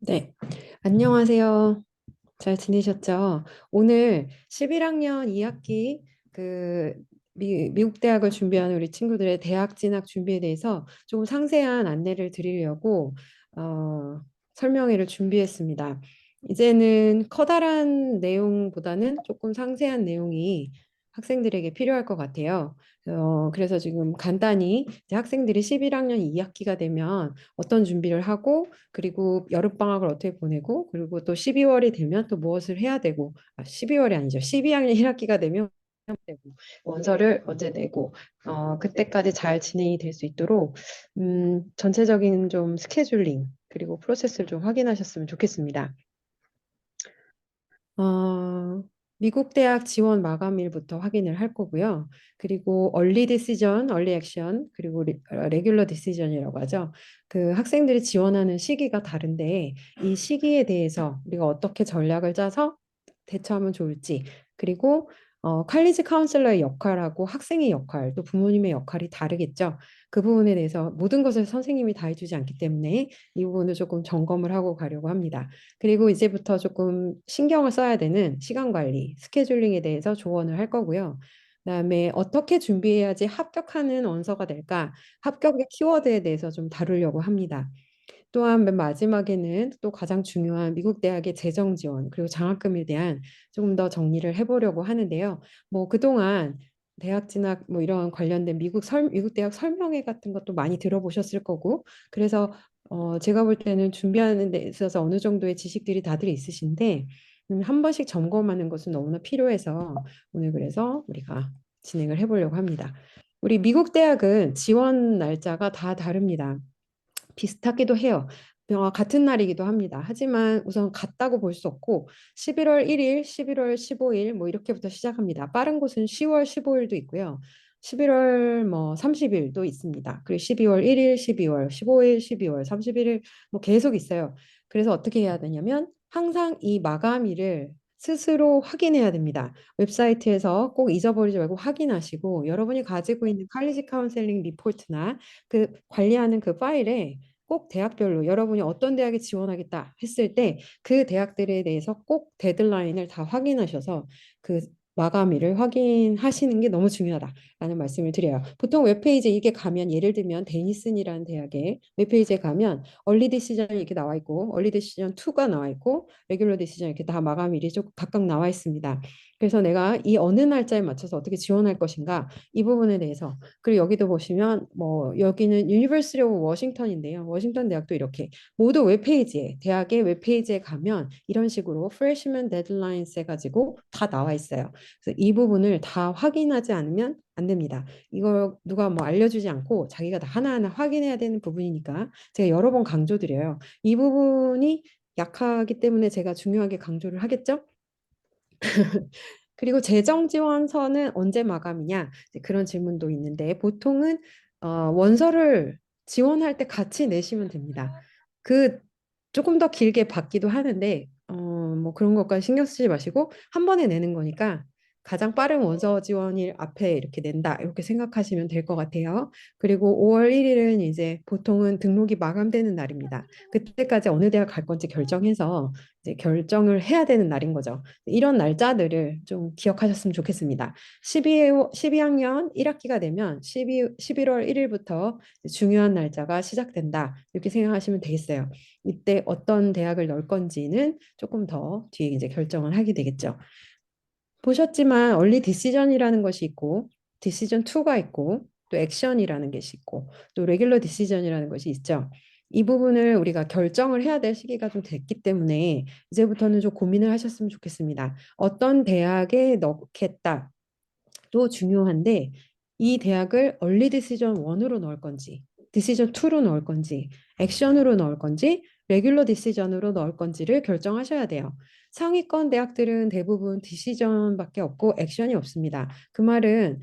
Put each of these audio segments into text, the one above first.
네, 안녕하세요. 잘 지내셨죠? 오늘 11학년 2학기 그 미국 대학을 준비하는 우리 친구들의 대학 진학 준비에 대해서 조금 상세한 안내를 드리려고 설명회를 준비했습니다. 이제는 커다란 내용보다는 조금 상세한 내용이 학생들에게 필요할 것 같아요. 그래서 지금 간단히 이제 학생들이 11학년 2학기가 되면 어떤 준비를 하고 그리고 여름방학을 어떻게 보내고 그리고 또 12월이 되면 또 무엇을 해야 되고 12월이 아니죠. 12학년 1학기가 되면 되고 원서를 언제 내고 그때까지 잘 진행이 될 수 있도록 전체적인 좀 스케줄링 그리고 프로세스를 좀 확인하셨으면 좋겠습니다. 어, 미국 대학 지원 마감일부터 확인을 할 거고요. 그리고 얼리 디시전, 얼리 액션, 그리고 레귤러 디시전이라고 하죠. 그 학생들이 지원하는 시기가 다른데 이 시기에 대해서 우리가 어떻게 전략을 짜서 대처하면 좋을지, 그리고 칼리지 카운슬러의 역할하고 학생의 역할, 또 부모님의 역할이 다르겠죠. 그 부분에 대해서 모든 것을 선생님이 다 해주지 않기 때문에 이 부분을 조금 점검을 하고 가려고 합니다. 그리고 이제부터 조금 신경을 써야 되는 시간 관리, 스케줄링에 대해서 조언을 할 거고요. 그다음에 어떻게 준비해야지 합격하는 원서가 될까? 합격의 키워드에 대해서 좀 다루려고 합니다. 또한 맨 마지막에는 또 가장 중요한 미국 대학의 재정 지원 그리고 장학금에 대한 조금 더 정리를 해보려고 하는데요. 뭐 그동안 대학 진학 뭐 이런 관련된 미국 대학 설명회 같은 것도 많이 들어보셨을 거고 그래서 제가 볼 때는 준비하는 데 있어서 어느 정도의 지식들이 다들 있으신데 한 번씩 점검하는 것은 너무나 필요해서 오늘 그래서 우리가 진행을 해보려고 합니다. 우리 미국 대학은 지원 날짜가 다 다릅니다. 비슷하기도 해요. 같은 날이기도 합니다. 하지만 우선 같다고 볼 수 없고 11월 1일, 11월 15일 뭐 이렇게부터 시작합니다. 빠른 곳은 10월 15일도 있고요. 11월 뭐 30일도 있습니다. 그리고 12월 1일, 12월 15일, 12월 31일 뭐 계속 있어요. 그래서 어떻게 해야 되냐면 항상 이 마감일을 스스로 확인해야 됩니다. 웹사이트에서 꼭 잊어버리지 말고 확인하시고 여러분이 가지고 있는 칼리지 카운셀링 리포트나 그 관리하는 그 파일에 꼭 대학별로 여러분이 어떤 대학에 지원하겠다 했을 때 그 대학들에 대해서 꼭 데드라인을 다 확인하셔서 그 마감일을 확인하시는 게 너무 중요하다라는 말씀을 드려요. 보통 웹페이지에 이게 가면 예를 들면 데니슨이라는 대학의 웹페이지에 가면 얼리 디시전이 이렇게 나와 있고 얼리 디시전 2가 나와 있고 레귤러 디시전 이렇게 다 마감일이 좀 각각 나와 있습니다. 그래서 내가 이 어느 날짜에 맞춰서 어떻게 지원할 것인가 이 부분에 대해서 그리고 여기도 보시면 뭐 여기는 유니버시티 오브 워싱턴인데요. 워싱턴 대학도 이렇게 모두 웹페이지에 대학의 웹페이지에 가면 이런 식으로 프레시맨 데드라인스 해가지고 다 나와 있어요. 그래서 이 부분을 다 확인하지 않으면 안 됩니다. 이걸 누가 뭐 알려주지 않고 자기가 다 하나하나 확인해야 되는 부분이니까 제가 여러 번 강조드려요. 이 부분이 약하기 때문에 제가 중요하게 강조를 하겠죠. 그리고 재정 지원서는 언제 마감이냐? 이제 그런 질문도 있는데 보통은 원서를 지원할 때 같이 내시면 됩니다. 그 조금 더 길게 받기도 하는데 뭐 그런 것까지 신경 쓰지 마시고 한 번에 내는 거니까 가장 빠른 원서 지원일 앞에 이렇게 낸다 이렇게 생각하시면 될 것 같아요. 그리고 5월 1일은 이제 보통은 등록이 마감되는 날입니다. 그때까지 어느 대학 갈 건지 결정해서 이제 결정을 해야 되는 날인 거죠. 이런 날짜들을 좀 기억하셨으면 좋겠습니다. 12학년 1학기가 되면 11월 1일부터 중요한 날짜가 시작된다. 이렇게 생각하시면 되겠어요. 이때 어떤 대학을 넣을 건지는 조금 더 뒤에 이제 결정을 하게 되겠죠. 보셨지만 얼리 디시전이라는 것이 있고 디시전 2가 있고 또 액션이라는 것이 있고 또 레귤러 디시전이라는 것이 있죠. 이 부분을 우리가 결정을 해야 될 시기가 좀 됐기 때문에 이제부터는 좀 고민을 하셨으면 좋겠습니다. 어떤 대학에 넣겠다. 도 중요한데 이 대학을 얼리 디시전 1으로 넣을 건지 디시전 2로 넣을 건지 액션으로 넣을 건지 레귤러 디시전으로 넣을 건지를 결정하셔야 돼요. 상위권 대학들은 대부분 디시전밖에 없고 액션이 없습니다. 그 말은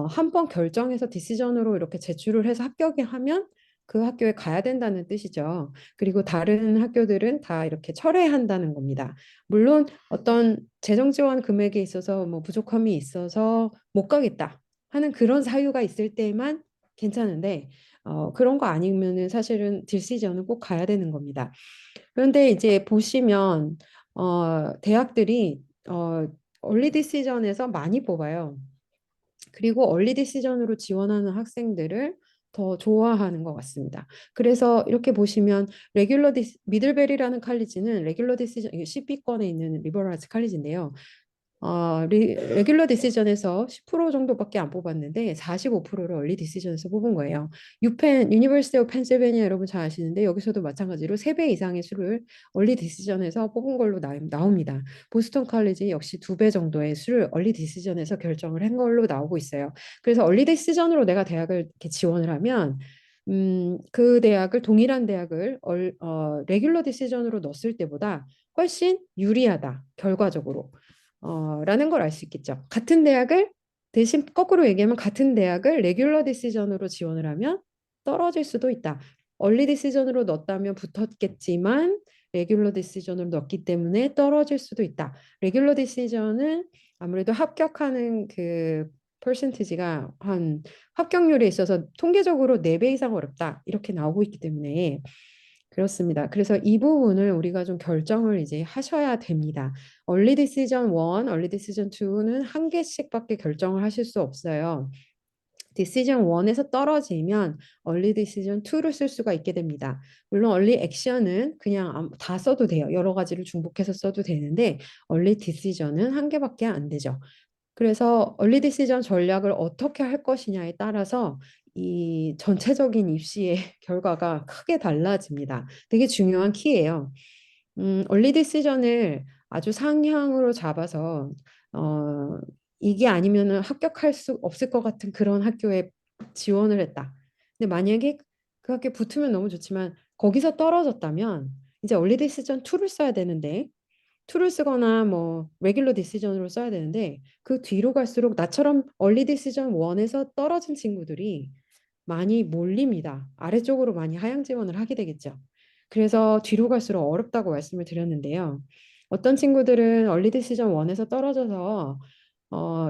한 번 결정해서 디시전으로 이렇게 제출을 해서 합격이 하면 그 학교에 가야 된다는 뜻이죠. 그리고 다른 학교들은 다 이렇게 철회한다는 겁니다. 물론 어떤 재정 지원 금액에 있어서 뭐 부족함이 있어서 못 가겠다 하는 그런 사유가 있을 때만 괜찮은데 그런 거 아니면은 사실은 딜시전은 꼭 가야 되는 겁니다. 그런데 이제 보시면 대학들이 얼리 디시전에서 많이 뽑아요. 그리고 얼리 디시전으로 지원하는 학생들을 더 좋아하는 것 같습니다. 그래서 이렇게 보시면 미들베리라는 칼리지는 레귤러 디시전 이게 CB권에 있는 리버럴 아츠 칼리지인데요. 레귤러 디시전에서 10% 정도밖에 안 뽑았는데 45%를 얼리 디시전에서 뽑은 거예요. 유니버시티 오브 펜실베니아 여러분 잘 아시는데 여기서도 마찬가지로 3배 이상의 수를 얼리 디시전에서 뽑은 걸로 나옵니다. 보스턴 칼리지 역시 2배 정도의 수를 얼리 디시전에서 결정을 한 걸로 나오고 있어요. 그래서 얼리 디시전으로 내가 대학을 이렇게 지원을 하면 그 대학을 동일한 대학을 레귤러 디시전으로 넣었을 때보다 훨씬 유리하다 결과적으로. 라는 걸 알 수 있겠죠. 같은 대학을 대신 거꾸로 얘기하면 같은 대학을 레귤러 디시전으로 지원을 하면 떨어질 수도 있다. 얼리 디시전으로 넣었다면 붙었겠지만 레귤러 디시전으로 넣었기 때문에 떨어질 수도 있다. 레귤러 디시전은 아무래도 합격하는 그 퍼센티지가 한 합격률에 있어서 통계적으로 4배 이상 어렵다. 이렇게 나오고 있기 때문에 그렇습니다. 그래서 이 부분을 우리가 좀 결정을 이제 하셔야 됩니다. 얼리 디시전 1, 얼리 디시전 2는 한 개씩밖에 결정을 하실 수 없어요. 디시전 1에서 떨어지면 얼리 디시전 2를 쓸 수가 있게 됩니다. 물론 얼리 액션은 그냥 다 써도 돼요. 여러 가지를 중복해서 써도 되는데 얼리 디시전은 한 개밖에 안 되죠. 그래서 얼리 디시전 전략을 어떻게 할 것이냐에 따라서 이 전체적인 입시의 결과가 크게 달라집니다. 되게 중요한 키예요. 얼리 디시전을 아주 상향으로 잡아서 어, 이게 아니면은 합격할 수 없을 것 같은 그런 학교에 지원을 했다. 근데 만약에 그 학교에 붙으면 너무 좋지만 거기서 떨어졌다면 이제 얼리 디시전 2를 써야 되는데 2를 쓰거나 뭐 레귤러 디시전으로 써야 되는데 그 뒤로 갈수록 나처럼 얼리 디시전 1에서 떨어진 친구들이 많이 몰립니다. 아래쪽으로 많이 하향 지원을 하게 되겠죠. 그래서 뒤로 갈수록 어렵다고 말씀을 드렸는데요. 어떤 친구들은 얼리 디시전 1에서 떨어져서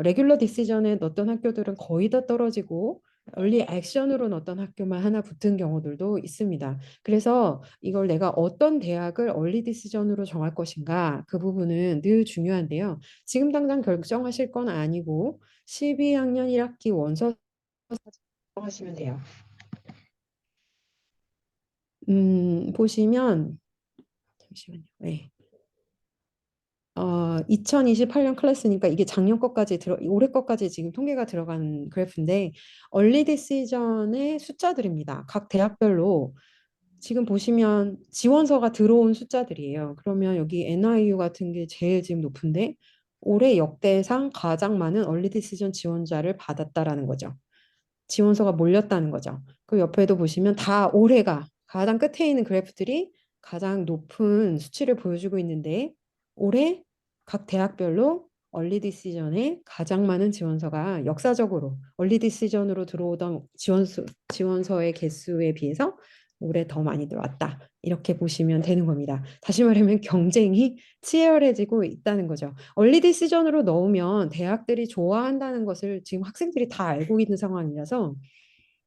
레귤러 디시전에 넣었던 학교들은 거의 다 떨어지고 얼리 액션으로 넣었던 학교만 하나 붙은 경우들도 있습니다. 그래서 이걸 내가 어떤 대학을 얼리 디시전으로 정할 것인가 그 부분은 늘 중요한데요. 지금 당장 결정하실 건 아니고 12학년 1학기 원서 하시면 돼요. 보시면 잠시만요. 네. 2028년 클래스니까 이게 작년 것까지 올해 것까지 지금 통계가 들어간 그래프인데 얼리 디시전의 숫자들입니다. 각 대학별로 지금 보시면 지원서가 들어온 숫자들이에요. 그러면 여기 NIU 같은 게 제일 지금 높은데 올해 역대상 가장 많은 얼리 디시전 지원자를 받았다라는 거죠. 지원서가 몰렸다는 거죠. 그 옆에도 보시면 다 올해가 가장 끝에 있는 그래프들이 가장 높은 수치를 보여주고 있는데 올해 각 대학별로 얼리 디시전에 가장 많은 지원서가 역사적으로 얼리 디시전으로 들어오던 지원서의 개수에 비해서 올해 더 많이 들어왔다. 이렇게 보시면 되는 겁니다. 다시 말하면 경쟁이 치열해지고 있다는 거죠. 얼리 디시전으로 넣으면 대학들이 좋아한다는 것을 지금 학생들이 다 알고 있는 상황이라서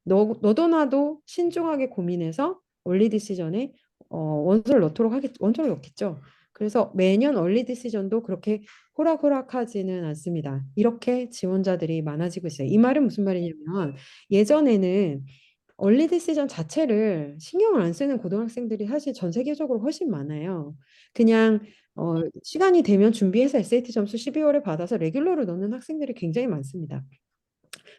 너도 나도 신중하게 고민해서 얼리 디시전에 원서를 넣겠죠. 그래서 매년 얼리 디시전도 그렇게 호락호락하지는 않습니다. 이렇게 지원자들이 많아지고 있어요. 이 말은 무슨 말이냐면 예전에는 얼리 디시전 자체를 신경을 안 쓰는 고등학생들이 사실 전 세계적으로 훨씬 많아요. 그냥 시간이 되면 준비해서 SAT 점수 12월에 받아서 레귤러로 넣는 학생들이 굉장히 많습니다.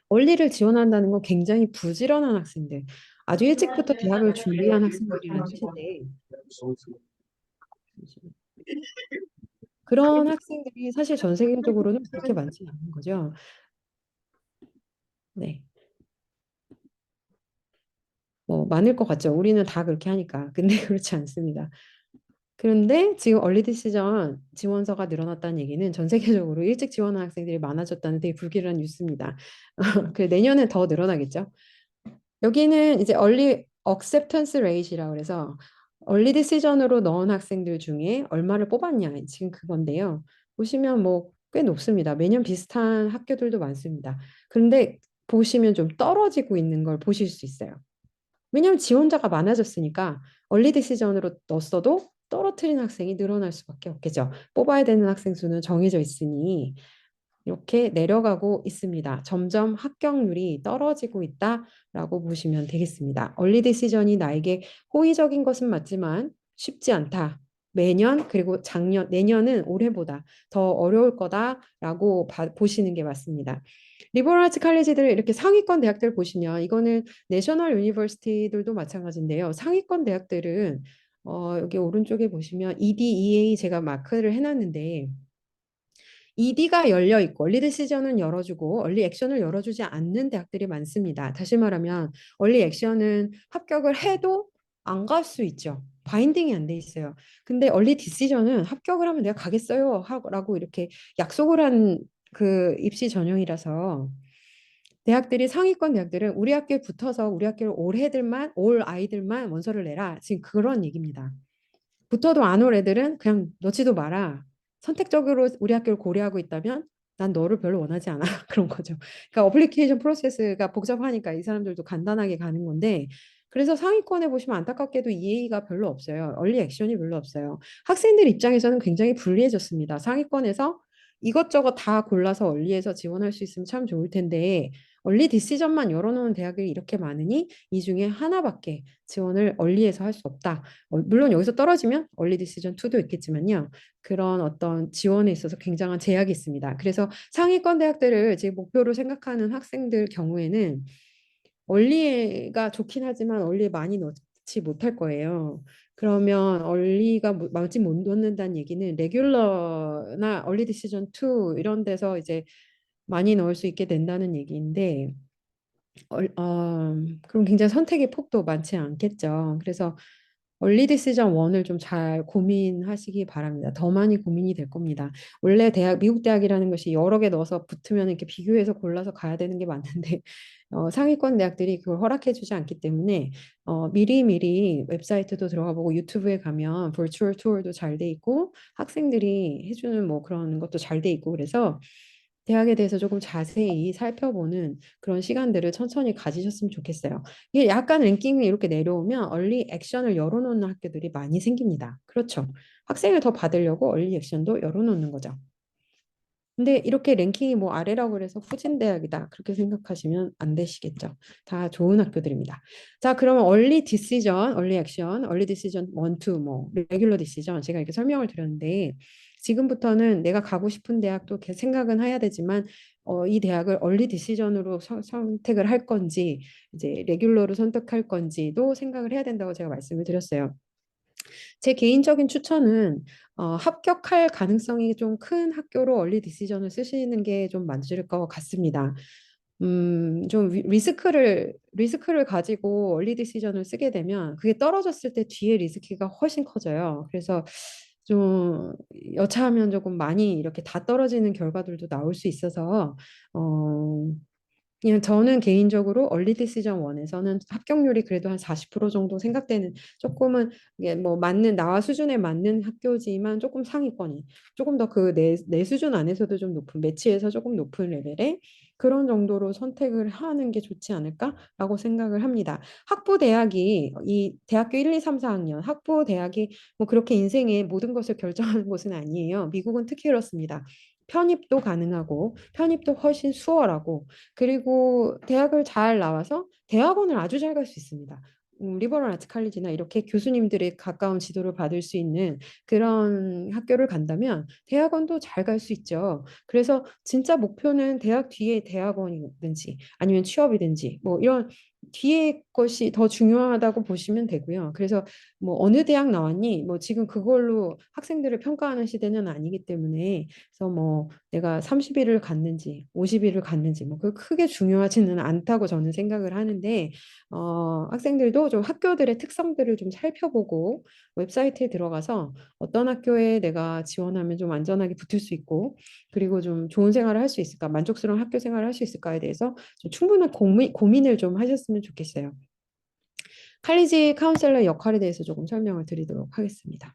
원리를 지원한다는 건 굉장히 부지런한 학생들, 아주 일찍부터 대학을 준비한 학생들이라는 뜻인데 그런 학생들이 사실 전 세계적으로는 그렇게 많지 않은 거죠. 네, 뭐 많을 것 같죠. 우리는 다 그렇게 하니까. 근데 그렇지 않습니다. 그런데 지금 얼리 디시전 지원서가 늘어났다는 얘기는 전 세계적으로 일찍 지원한 학생들이 많아졌다는 되게 불길한 뉴스입니다. 그 내년에 더 늘어나겠죠. 여기는 이제 얼리 억셉턴스 레이시라고 그래서 얼리 디시전으로 넣은 학생들 중에 얼마를 뽑았냐 지금 그건데요. 보시면 뭐 꽤 높습니다. 매년 비슷한 학교들도 많습니다. 그런데 보시면 좀 떨어지고 있는 걸 보실 수 있어요. 왜냐하면 지원자가 많아졌으니까 얼리 디시전으로 넣었어도 떨어뜨리는 학생이 늘어날 수밖에 없겠죠. 뽑아야 되는 학생 수는 정해져 있으니 이렇게 내려가고 있습니다. 점점 합격률이 떨어지고 있다라고 보시면 되겠습니다. 얼리 디시전이 나에게 호의적인 것은 맞지만 쉽지 않다. 매년 그리고 작년, 내년은 올해보다 더 어려울 거다라고 보시는 게 맞습니다. 리버럴 아츠 칼리지들 이렇게 상위권 대학들 보시면 이거는 내셔널 유니버시티들도 마찬가지인데요. 상위권 대학들은 여기 오른쪽에 보시면 ED, EA 제가 마크를 해놨는데 ED가 열려 있고 얼리 디시전은 열어주고 얼리 액션을 열어주지 않는 대학들이 많습니다. 다시 말하면 얼리 액션은 합격을 해도 안 갈 수 있죠. 바인딩이 안 돼 있어요. 근데 얼리 디시전은 합격을 하면 내가 가겠어요 라고 이렇게 약속을 한 그 입시 전형이라서 대학들이 상위권 대학들은 우리 학교에 붙어서 우리 학교를 올 아이들만 원서를 내라. 지금 그런 얘기입니다. 붙어도 안 올 애들은 그냥 넣지도 마라. 선택적으로 우리 학교를 고려하고 있다면 난 너를 별로 원하지 않아. 그런 거죠. 그러니까 어플리케이션 프로세스가 복잡하니까 이 사람들도 간단하게 가는 건데 그래서 상위권에 보시면 안타깝게도 EA가 별로 없어요. 얼리 액션이 별로 없어요. 학생들 입장에서는 굉장히 불리해졌습니다. 상위권에서 이것저것 다 골라서 얼리에서 지원할 수 있으면 참 좋을 텐데 얼리 디시전만 열어놓은 대학이 이렇게 많으니 이 중에 하나밖에 지원을 얼리에서 할 수 없다. 물론 여기서 떨어지면 얼리 디시전 2도 있겠지만요. 그런 어떤 지원에 있어서 굉장한 제약이 있습니다. 그래서 상위권 대학들을 지금 목표로 생각하는 학생들 경우에는 얼리가 좋긴 하지만 얼리에 많이 넣지 못할 거예요. 그러면 얼리가 많이 못 넣는다는 얘기는 레귤러나 얼리 디시전 2 이런 데서 이제 많이 넣을 수 있게 된다는 얘기인데 그럼 굉장히 선택의 폭도 많지 않겠죠. 그래서 얼리 디시전 1을 좀 잘 고민하시기 바랍니다. 더 많이 고민이 될 겁니다. 원래 미국 대학이라는 것이 여러 개 넣어서 붙으면 이렇게 비교해서 골라서 가야 되는 게 맞는데 상위권 대학들이 그걸 허락해 주지 않기 때문에 미리미리 웹사이트도 들어가 보고 유튜브에 가면 버추얼 투어도 잘 돼 있고 학생들이 해주는 뭐 그런 것도 잘 돼 있고 그래서 대학에 대해서 조금 자세히 살펴보는 그런 시간들을 천천히 가지셨으면 좋겠어요. 이게 약간 랭킹이 이렇게 내려오면 얼리 액션을 열어놓는 학교들이 많이 생깁니다. 그렇죠. 학생을 더 받으려고 얼리 액션도 열어놓는 거죠. 근데 이렇게 랭킹이 뭐 아래라고 그래서 후진 대학이다. 그렇게 생각하시면 안 되시겠죠. 다 좋은 학교들입니다. 자, 그러면 얼리 디시전, 얼리 액션, 얼리 디시전 1, 2, 뭐 레귤러 디시전 제가 이렇게 설명을 드렸는데 지금부터는 내가 가고 싶은 대학도 생각은 해야 되지만 이 대학을 얼리 디시전으로 선택을 할 건지 이제 레귤러로 선택할 건지도 생각을 해야 된다고 제가 말씀을 드렸어요. 제 개인적인 추천은 합격할 가능성이 좀 큰 학교로 얼리 디시전을 쓰시는 게 좀 맞을 것 같습니다. 좀 리스크를 가지고 얼리 디시전을 쓰게 되면 그게 떨어졌을 때 뒤에 리스크가 훨씬 커져요. 그래서 좀 여차하면 조금 많이 이렇게 다 떨어지는 결과들도 나올 수 있어서 어, 그냥 저는 개인적으로 얼리 디시전 1에서는 합격률이 그래도 한 40% 정도 생각되는 조금은 이게 뭐 맞는 나와 수준에 맞는 학교지만 조금 상위권이 조금 더 그 내 수준 안에서도 좀 높은 매치에서 조금 높은 레벨의 그런 정도로 선택을 하는 게 좋지 않을까라고 생각을 합니다. 학부 대학이 이 대학교 1, 2, 3, 4학년 학부 대학이 뭐 그렇게 인생의 모든 것을 결정하는 곳은 아니에요. 미국은 특히 그렇습니다. 편입도 가능하고 편입도 훨씬 수월하고 그리고 대학을 잘 나와서 대학원을 아주 잘 갈 수 있습니다. 리버럴 아츠 칼리지나 이렇게 교수님들의 가까운 지도를 받을 수 있는 그런 학교를 간다면 대학원도 잘 갈 수 있죠. 그래서 진짜 목표는 대학 뒤에 대학원이든지 아니면 취업이든지 뭐 이런 뒤에 것이 더 중요하다고 보시면 되고요. 그래서 뭐 어느 대학 나왔니? 뭐 지금 그걸로 학생들을 평가하는 시대는 아니기 때문에 그래서 뭐 내가 30일을 갔는지 50일을 갔는지 뭐 그 크게 중요하지는 않다고 저는 생각을 하는데 학생들도 좀 학교들의 특성들을 좀 살펴보고 웹사이트에 들어가서 어떤 학교에 내가 지원하면 좀 안전하게 붙을 수 있고 그리고 좀 좋은 생활을 할 수 있을까 만족스러운 학교 생활을 할 수 있을까에 대해서 좀 충분한 고민을 좀 하셨으면 좋겠어요. 칼리지 카운셀러 역할에 대해서 조금 설명을 드리도록 하겠습니다.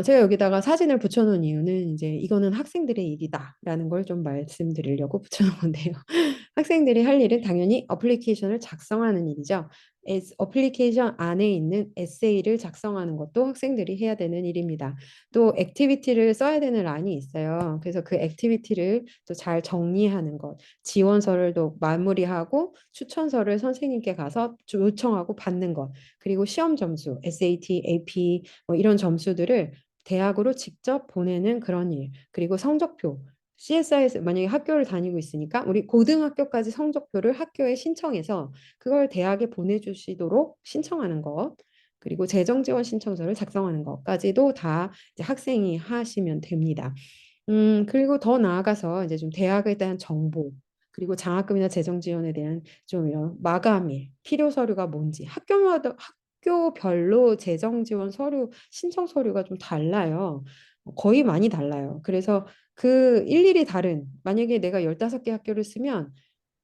제가 여기다가 사진을 붙여놓은 이유는 이제 이거는 학생들의 일이다라는 걸 좀 말씀드리려고 붙여놓은 건데요. 학생들이 할 일은 당연히 어플리케이션을 작성하는 일이죠. 어플리케이션 안에 있는 에세이를 작성하는 것도 학생들이 해야 되는 일입니다. 또 액티비티를 써야 되는 란이 있어요. 그래서 그 액티비티를 또 잘 정리하는 것, 지원서를 또 마무리하고 추천서를 선생님께 가서 요청하고 받는 것, 그리고 시험 점수, SAT, AP 뭐 이런 점수들을 대학으로 직접 보내는 그런 일, 그리고 성적표. CSI에서 만약에 학교를 다니고 있으니까 우리 고등학교까지 성적표를 학교에 신청해서 그걸 대학에 보내주시도록 신청하는 것, 그리고 재정 지원 신청서를 작성하는 것까지도 다 이제 학생이 하시면 됩니다. 그리고 더 나아가서 이제 좀 대학에 대한 정보, 그리고 장학금이나 재정 지원에 대한 좀 이런 마감일, 필요 서류가 뭔지, 학교마다 학교별로 재정 지원 서류, 신청 서류가 좀 달라요. 거의 많이 달라요. 그래서 그 일일이 다른, 만약에 내가 15개 학교를 쓰면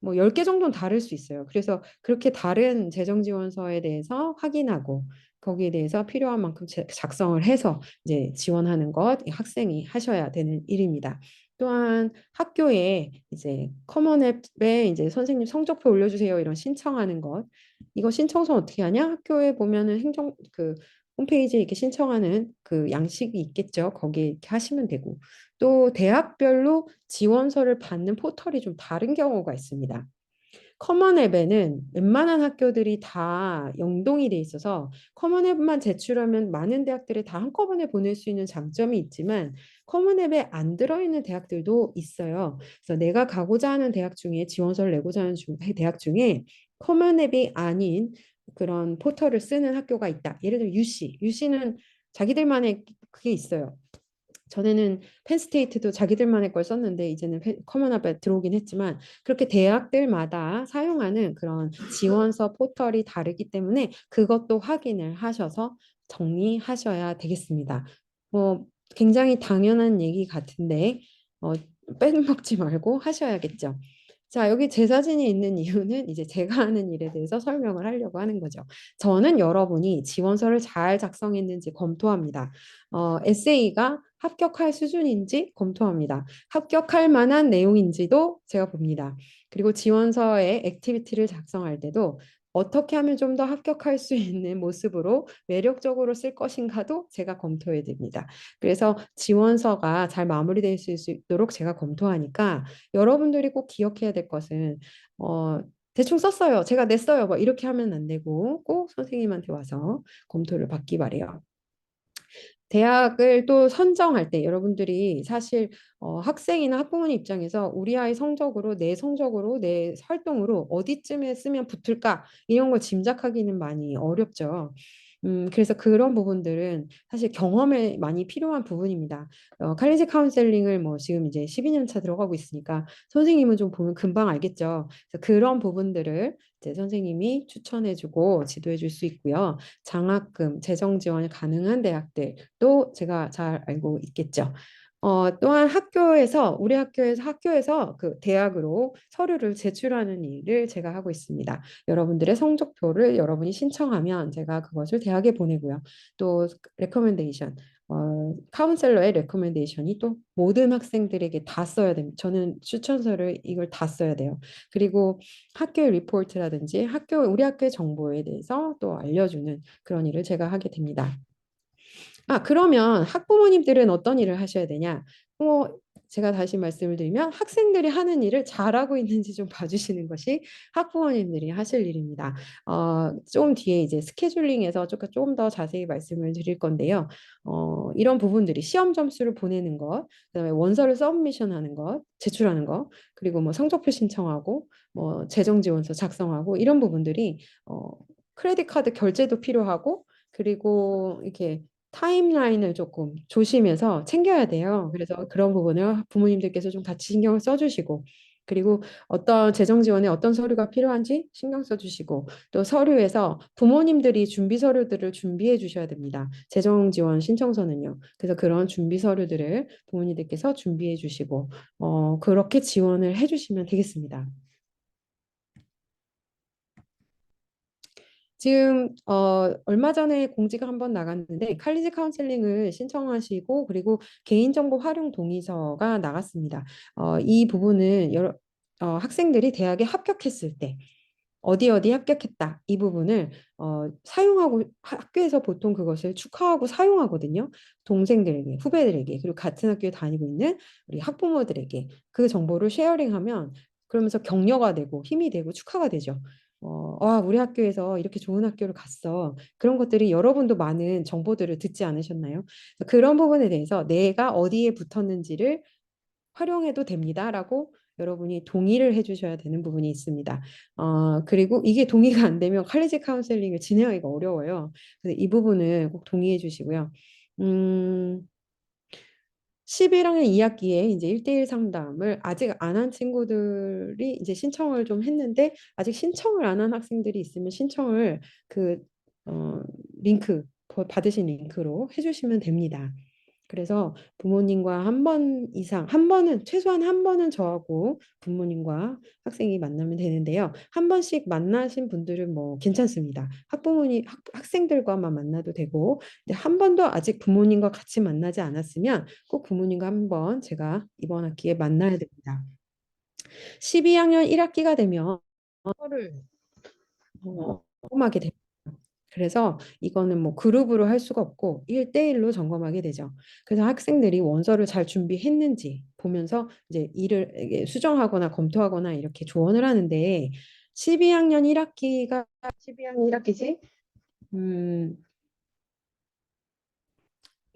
뭐 10개 정도는 다를 수 있어요. 그래서 그렇게 다른 재정 지원서에 대해서 확인하고 거기에 대해서 필요한 만큼 작성을 해서 이제 지원하는 것 학생이 하셔야 되는 일입니다. 또한 학교에 이제 커먼앱에 이제 선생님 성적표 올려주세요 이런 신청하는 것 이거 신청서 어떻게 하냐? 학교에 보면은 행정 그 홈페이지에 이렇게 신청하는 그 양식이 있겠죠. 거기에 이렇게 하시면 되고 또 대학별로 지원서를 받는 포털이 좀 다른 경우가 있습니다. 커먼 앱에는 웬만한 학교들이 다 연동이 돼 있어서 커먼 앱만 제출하면 많은 대학들에 다 한꺼번에 보낼 수 있는 장점이 있지만 커먼 앱에 안 들어있는 대학들도 있어요. 그래서 내가 가고자 하는 대학 중에 지원서를 내고자 하는 대학 중에 커먼 앱이 아닌 그런 포털을 쓰는 학교가 있다. 예를 들어 UC, UC는 자기들만의 그게 있어요. 전에는 펜스테이트도 자기들만의 걸 썼는데 이제는 커먼앱에 들어오긴 했지만 그렇게 대학들마다 사용하는 그런 지원서 포털이 다르기 때문에 그것도 확인을 하셔서 정리하셔야 되겠습니다. 뭐 굉장히 당연한 얘기 같은데 어, 빼먹지 말고 하셔야겠죠. 자, 여기 제 사진이 있는 이유는 이제 제가 하는 일에 대해서 설명을 하려고 하는 거죠. 저는 여러분이 지원서를 잘 작성했는지 검토합니다. 에세이가 합격할 수준인지 검토합니다. 합격할 만한 내용인지도 제가 봅니다. 그리고 지원서에 액티비티를 작성할 때도 어떻게 하면 좀 더 합격할 수 있는 모습으로 매력적으로 쓸 것인가도 제가 검토해 듭니다. 그래서 지원서가 잘 마무리될 수 있도록 제가 검토하니까 여러분들이 꼭 기억해야 될 것은 어, 대충 썼어요. 제가 냈어요. 뭐 이렇게 하면 안 되고 꼭 선생님한테 와서 검토를 받기 바래요. 대학을 또 선정할 때 여러분들이 사실 학생이나 학부모님 입장에서 우리 아이 성적으로 내 성적으로 내 활동으로 어디쯤에 쓰면 붙을까 이런 걸 짐작하기는 많이 어렵죠. 그래서 그런 부분들은 사실 경험에 많이 필요한 부분입니다. 칼리지 카운셀링을 뭐 지금 이제 12년 차 들어가고 있으니까 선생님은 좀 보면 금방 알겠죠. 그래서 그런 부분들을 이제 선생님이 추천해주고 지도해줄 수 있고요. 장학금, 재정 지원이 가능한 대학들도 제가 잘 알고 있겠죠. 또한 학교에서 우리 학교에서 그 대학으로 서류를 제출하는 일을 제가 하고 있습니다. 여러분들의 성적표를 여러분이 신청하면 제가 그것을 대학에 보내고요. 또 레커멘데이션 카운셀러의 레커멘데이션이 또 모든 학생들에게 다 써야 됩니다. 저는 추천서를 이걸 다 써야 돼요. 그리고 학교의 리포트라든지 우리 학교의 정보에 대해서 또 알려주는 그런 일을 제가 하게 됩니다. 그러면 학부모님들은 어떤 일을 하셔야 되냐? 제가 다시 말씀을 드리면 학생들이 하는 일을 잘하고 있는지 좀 봐주시는 것이 학부모님들이 하실 일입니다. 좀 뒤에 이제 스케줄링에서 조금 더 자세히 말씀을 드릴 건데요. 이런 부분들이 시험 점수를 보내는 것, 그다음에 원서를 서브미션하는 것, 제출하는 것, 그리고 뭐 성적표 신청하고, 뭐 재정 지원서 작성하고 이런 부분들이 크레딧 카드 결제도 필요하고, 그리고 이렇게 타임라인을 조금 조심해서 챙겨야 돼요. 그래서 그런 부분을 부모님들께서 좀 같이 신경을 써주시고, 그리고 어떤 재정 지원에 어떤 서류가 필요한지 신경 써주시고, 또 서류에서 부모님들이 준비 서류들을 준비해 주셔야 됩니다. 재정 지원 신청서는요. 그래서 그런 준비 서류들을 부모님들께서 준비해 주시고, 그렇게 지원을 해 주시면 되겠습니다. 지금 얼마 전에 공지가 한번 나갔는데 칼리지 카운셀링을 신청하시고 그리고 개인정보 활용 동의서가 나갔습니다. 이 부분은 학생들이 대학에 합격했을 때 어디 어디 합격했다. 이 부분을 사용하고 학교에서 보통 그것을 축하하고 사용하거든요. 동생들에게, 후배들에게, 그리고 같은 학교에 다니고 있는 우리 학부모들에게 그 정보를 쉐어링하면 그러면서 격려가 되고 힘이 되고 축하가 되죠. 우리 학교에서 이렇게 좋은 학교를 갔어. 그런 것들이 여러분도 많은 정보들을 듣지 않으셨나요? 그런 부분에 대해서 내가 어디에 붙었는지를 활용해도 됩니다라고 여러분이 동의를 해주셔야 되는 부분이 있습니다. 그리고 이게 동의가 안 되면 칼리지 카운셀링을 진행하기가 어려워요. 그래서 이 부분을 꼭 동의해 주시고요. 음, 11학년 2학기에 이제 1대1 상담을 아직 안 한 친구들이 이제 신청을 좀 했는데 아직 신청을 안 한 학생들이 있으면 신청을 그 어, 링크 받으신 링크로 해주시면 됩니다. 그래서 부모님과 한 번 이상, 한 번은, 최소한 한 번은 저하고 부모님과 학생이 만나면 되는데요. 한 번씩 만나신 분들은 뭐 괜찮습니다. 학생들과만 만나도 되고, 근데 한 번도 아직 부모님과 같이 만나지 않았으면 꼭 부모님과 한 번 제가 이번 학기에 만나야 됩니다. 12학년 1학기가 되면 를 점검하게 됩니다. 그래서 이거는 뭐 그룹으로 할 수가 없고 1대1로 점검하게 되죠. 그래서 학생들이 원서를 잘 준비했는지 보면서 이제 일을 이게 수정하거나 검토하거나 이렇게 조언을 하는데 12학년 1학기가 12학년 1학기지? 음,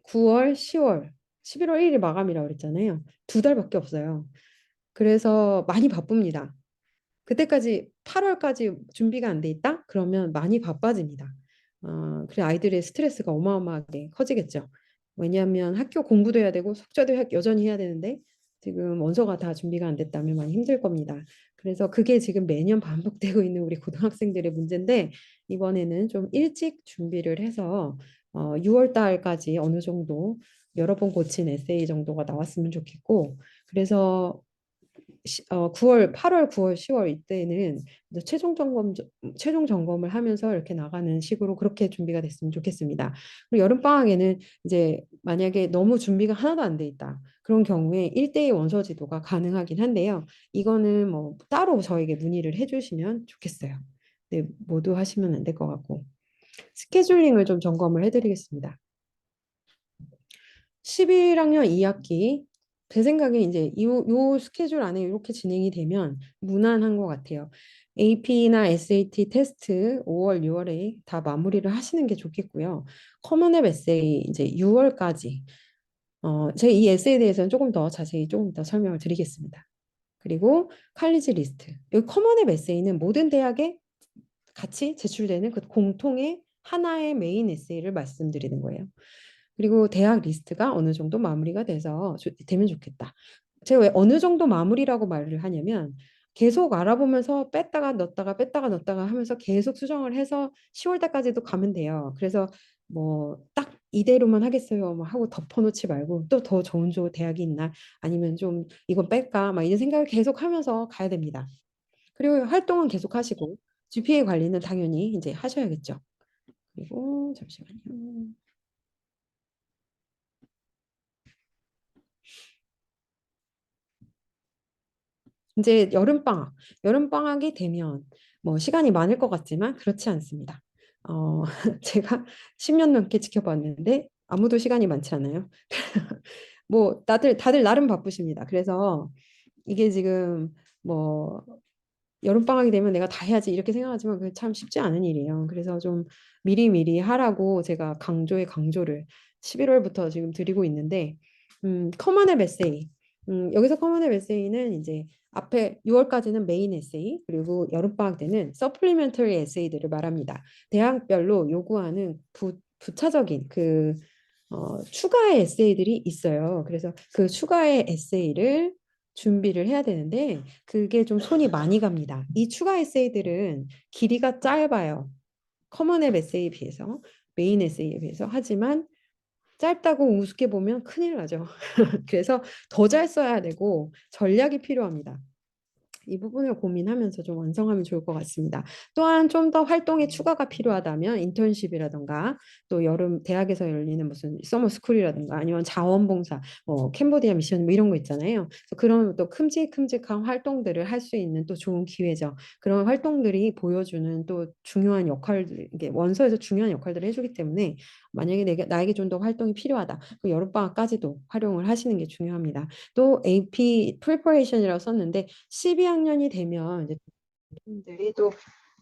9월, 10월, 11월 1일 마감이라고 그랬잖아요. 두 달밖에 없어요. 그래서 많이 바쁩니다. 그때까지 8월까지 준비가 안 돼 있다? 그러면 많이 바빠집니다. 그래 아이들의 스트레스가 어마어마하게 커지겠죠. 왜냐하면 학교 공부도 해야 되고 숙제도 여전히 해야 되는데 지금 원서가 다 준비가 안 됐다면 많이 힘들 겁니다. 그래서 그게 지금 매년 반복되고 있는 우리 고등학생들의 문제인데 이번에는 좀 일찍 준비를 해서 6월 달까지 어느 정도 여러 번 고친 에세이 정도가 나왔으면 좋겠고 그래서 9월, 8월, 9월, 10월 이때는 이제 최종 점검을 하면서 이렇게 나가는 식으로 그렇게 준비가 됐으면 좋겠습니다. 그리고 여름 방학에는 이제 만약에 너무 준비가 하나도 안 돼 있다. 그런 경우에 1대1 원서 지도가 가능하긴 한데요. 이거는 뭐 따로 저에게 문의를 해주시면 좋겠어요. 네, 모두 하시면 안 될 것 같고. 스케줄링을 좀 점검을 해드리겠습니다. 11학년 2학기 제 생각에 이제 요 스케줄 안에 이렇게 진행이 되면 무난한 것 같아요. AP나 SAT 테스트 5월, 6월에 다 마무리를 하시는 게 좋겠고요. 커먼 앱 에세이 이제 6월까지 제가 이 에세이에 대해서는 조금 더 자세히 조금 더 설명을 드리겠습니다. 그리고 칼리지 리스트. 이 커먼 앱 에세이는 모든 대학에 같이 제출되는 그 공통의 하나의 메인 에세이를 말씀드리는 거예요. 그리고 대학 리스트가 어느 정도 마무리가 되면 좋겠다. 제가 왜 어느 정도 마무리라고 말을 하냐면 계속 알아보면서 뺐다가 넣었다가 하면서 계속 수정을 해서 10월 달까지도 가면 돼요. 그래서 뭐 딱 이대로만 하겠어요. 막 하고 덮어놓지 말고 또 더 좋은 대학이 있나 아니면 좀 이건 뺄까 막 이런 생각을 계속 하면서 가야 됩니다. 그리고 활동은 계속 하시고 GPA 관리는 당연히 이제 하셔야겠죠. 그리고 잠시만요. 이제 여름방학이 되면 뭐 시간이 많을 것 같지만 그렇지 않습니다. 제가 10년 넘게 지켜봤는데 아무도 시간이 많지 않아요. 뭐 다들 나름 바쁘십니다. 그래서 이게 지금 뭐 여름방학이 되면 내가 다 해야지 이렇게 생각하지만 그게 참 쉽지 않은 일이에요. 그래서 좀 미리미리 하라고 제가 강조를 11월부터 지금 드리고 있는데 커먼 앱 에세이 여기서 커먼 앱 에세이는 이제 앞에 6월까지는 메인 에세이 그리고 여름방학 때는 서플리멘터리 에세이들을 말합니다. 대학별로 요구하는 부차적인 추가의 에세이들이 있어요. 그래서 그 추가의 에세이를 준비를 해야 되는데 그게 좀 손이 많이 갑니다. 이 추가 에세이들은 길이가 짧아요. 커먼 앱 에세이에 비해서 메인 에세이에 비해서 하지만 짧다고 우습게 보면 큰일 나죠. 그래서 더 잘 써야 되고 전략이 필요합니다. 이 부분을 고민하면서 좀 완성하면 좋을 것 같습니다. 또한 좀 더 활동의 추가가 필요하다면 인턴십이라든가 또 여름 대학에서 열리는 무슨 서머 스쿨이라든가 아니면 자원봉사, 뭐 캄보디아 미션 뭐 이런 거 있잖아요. 그래서 그런 또 큼직큼직한 활동들을 할 수 있는 또 좋은 기회죠. 그런 활동들이 보여주는 또 중요한 역할들, 이게 원서에서 중요한 역할들을 해주기 때문에 만약에 나에게 좀 더 활동이 필요하다. 그 여름방학까지도 활용을 하시는 게 중요합니다. 또 AP preparation이라고 썼는데 12학년이 되면 이제 분들이 또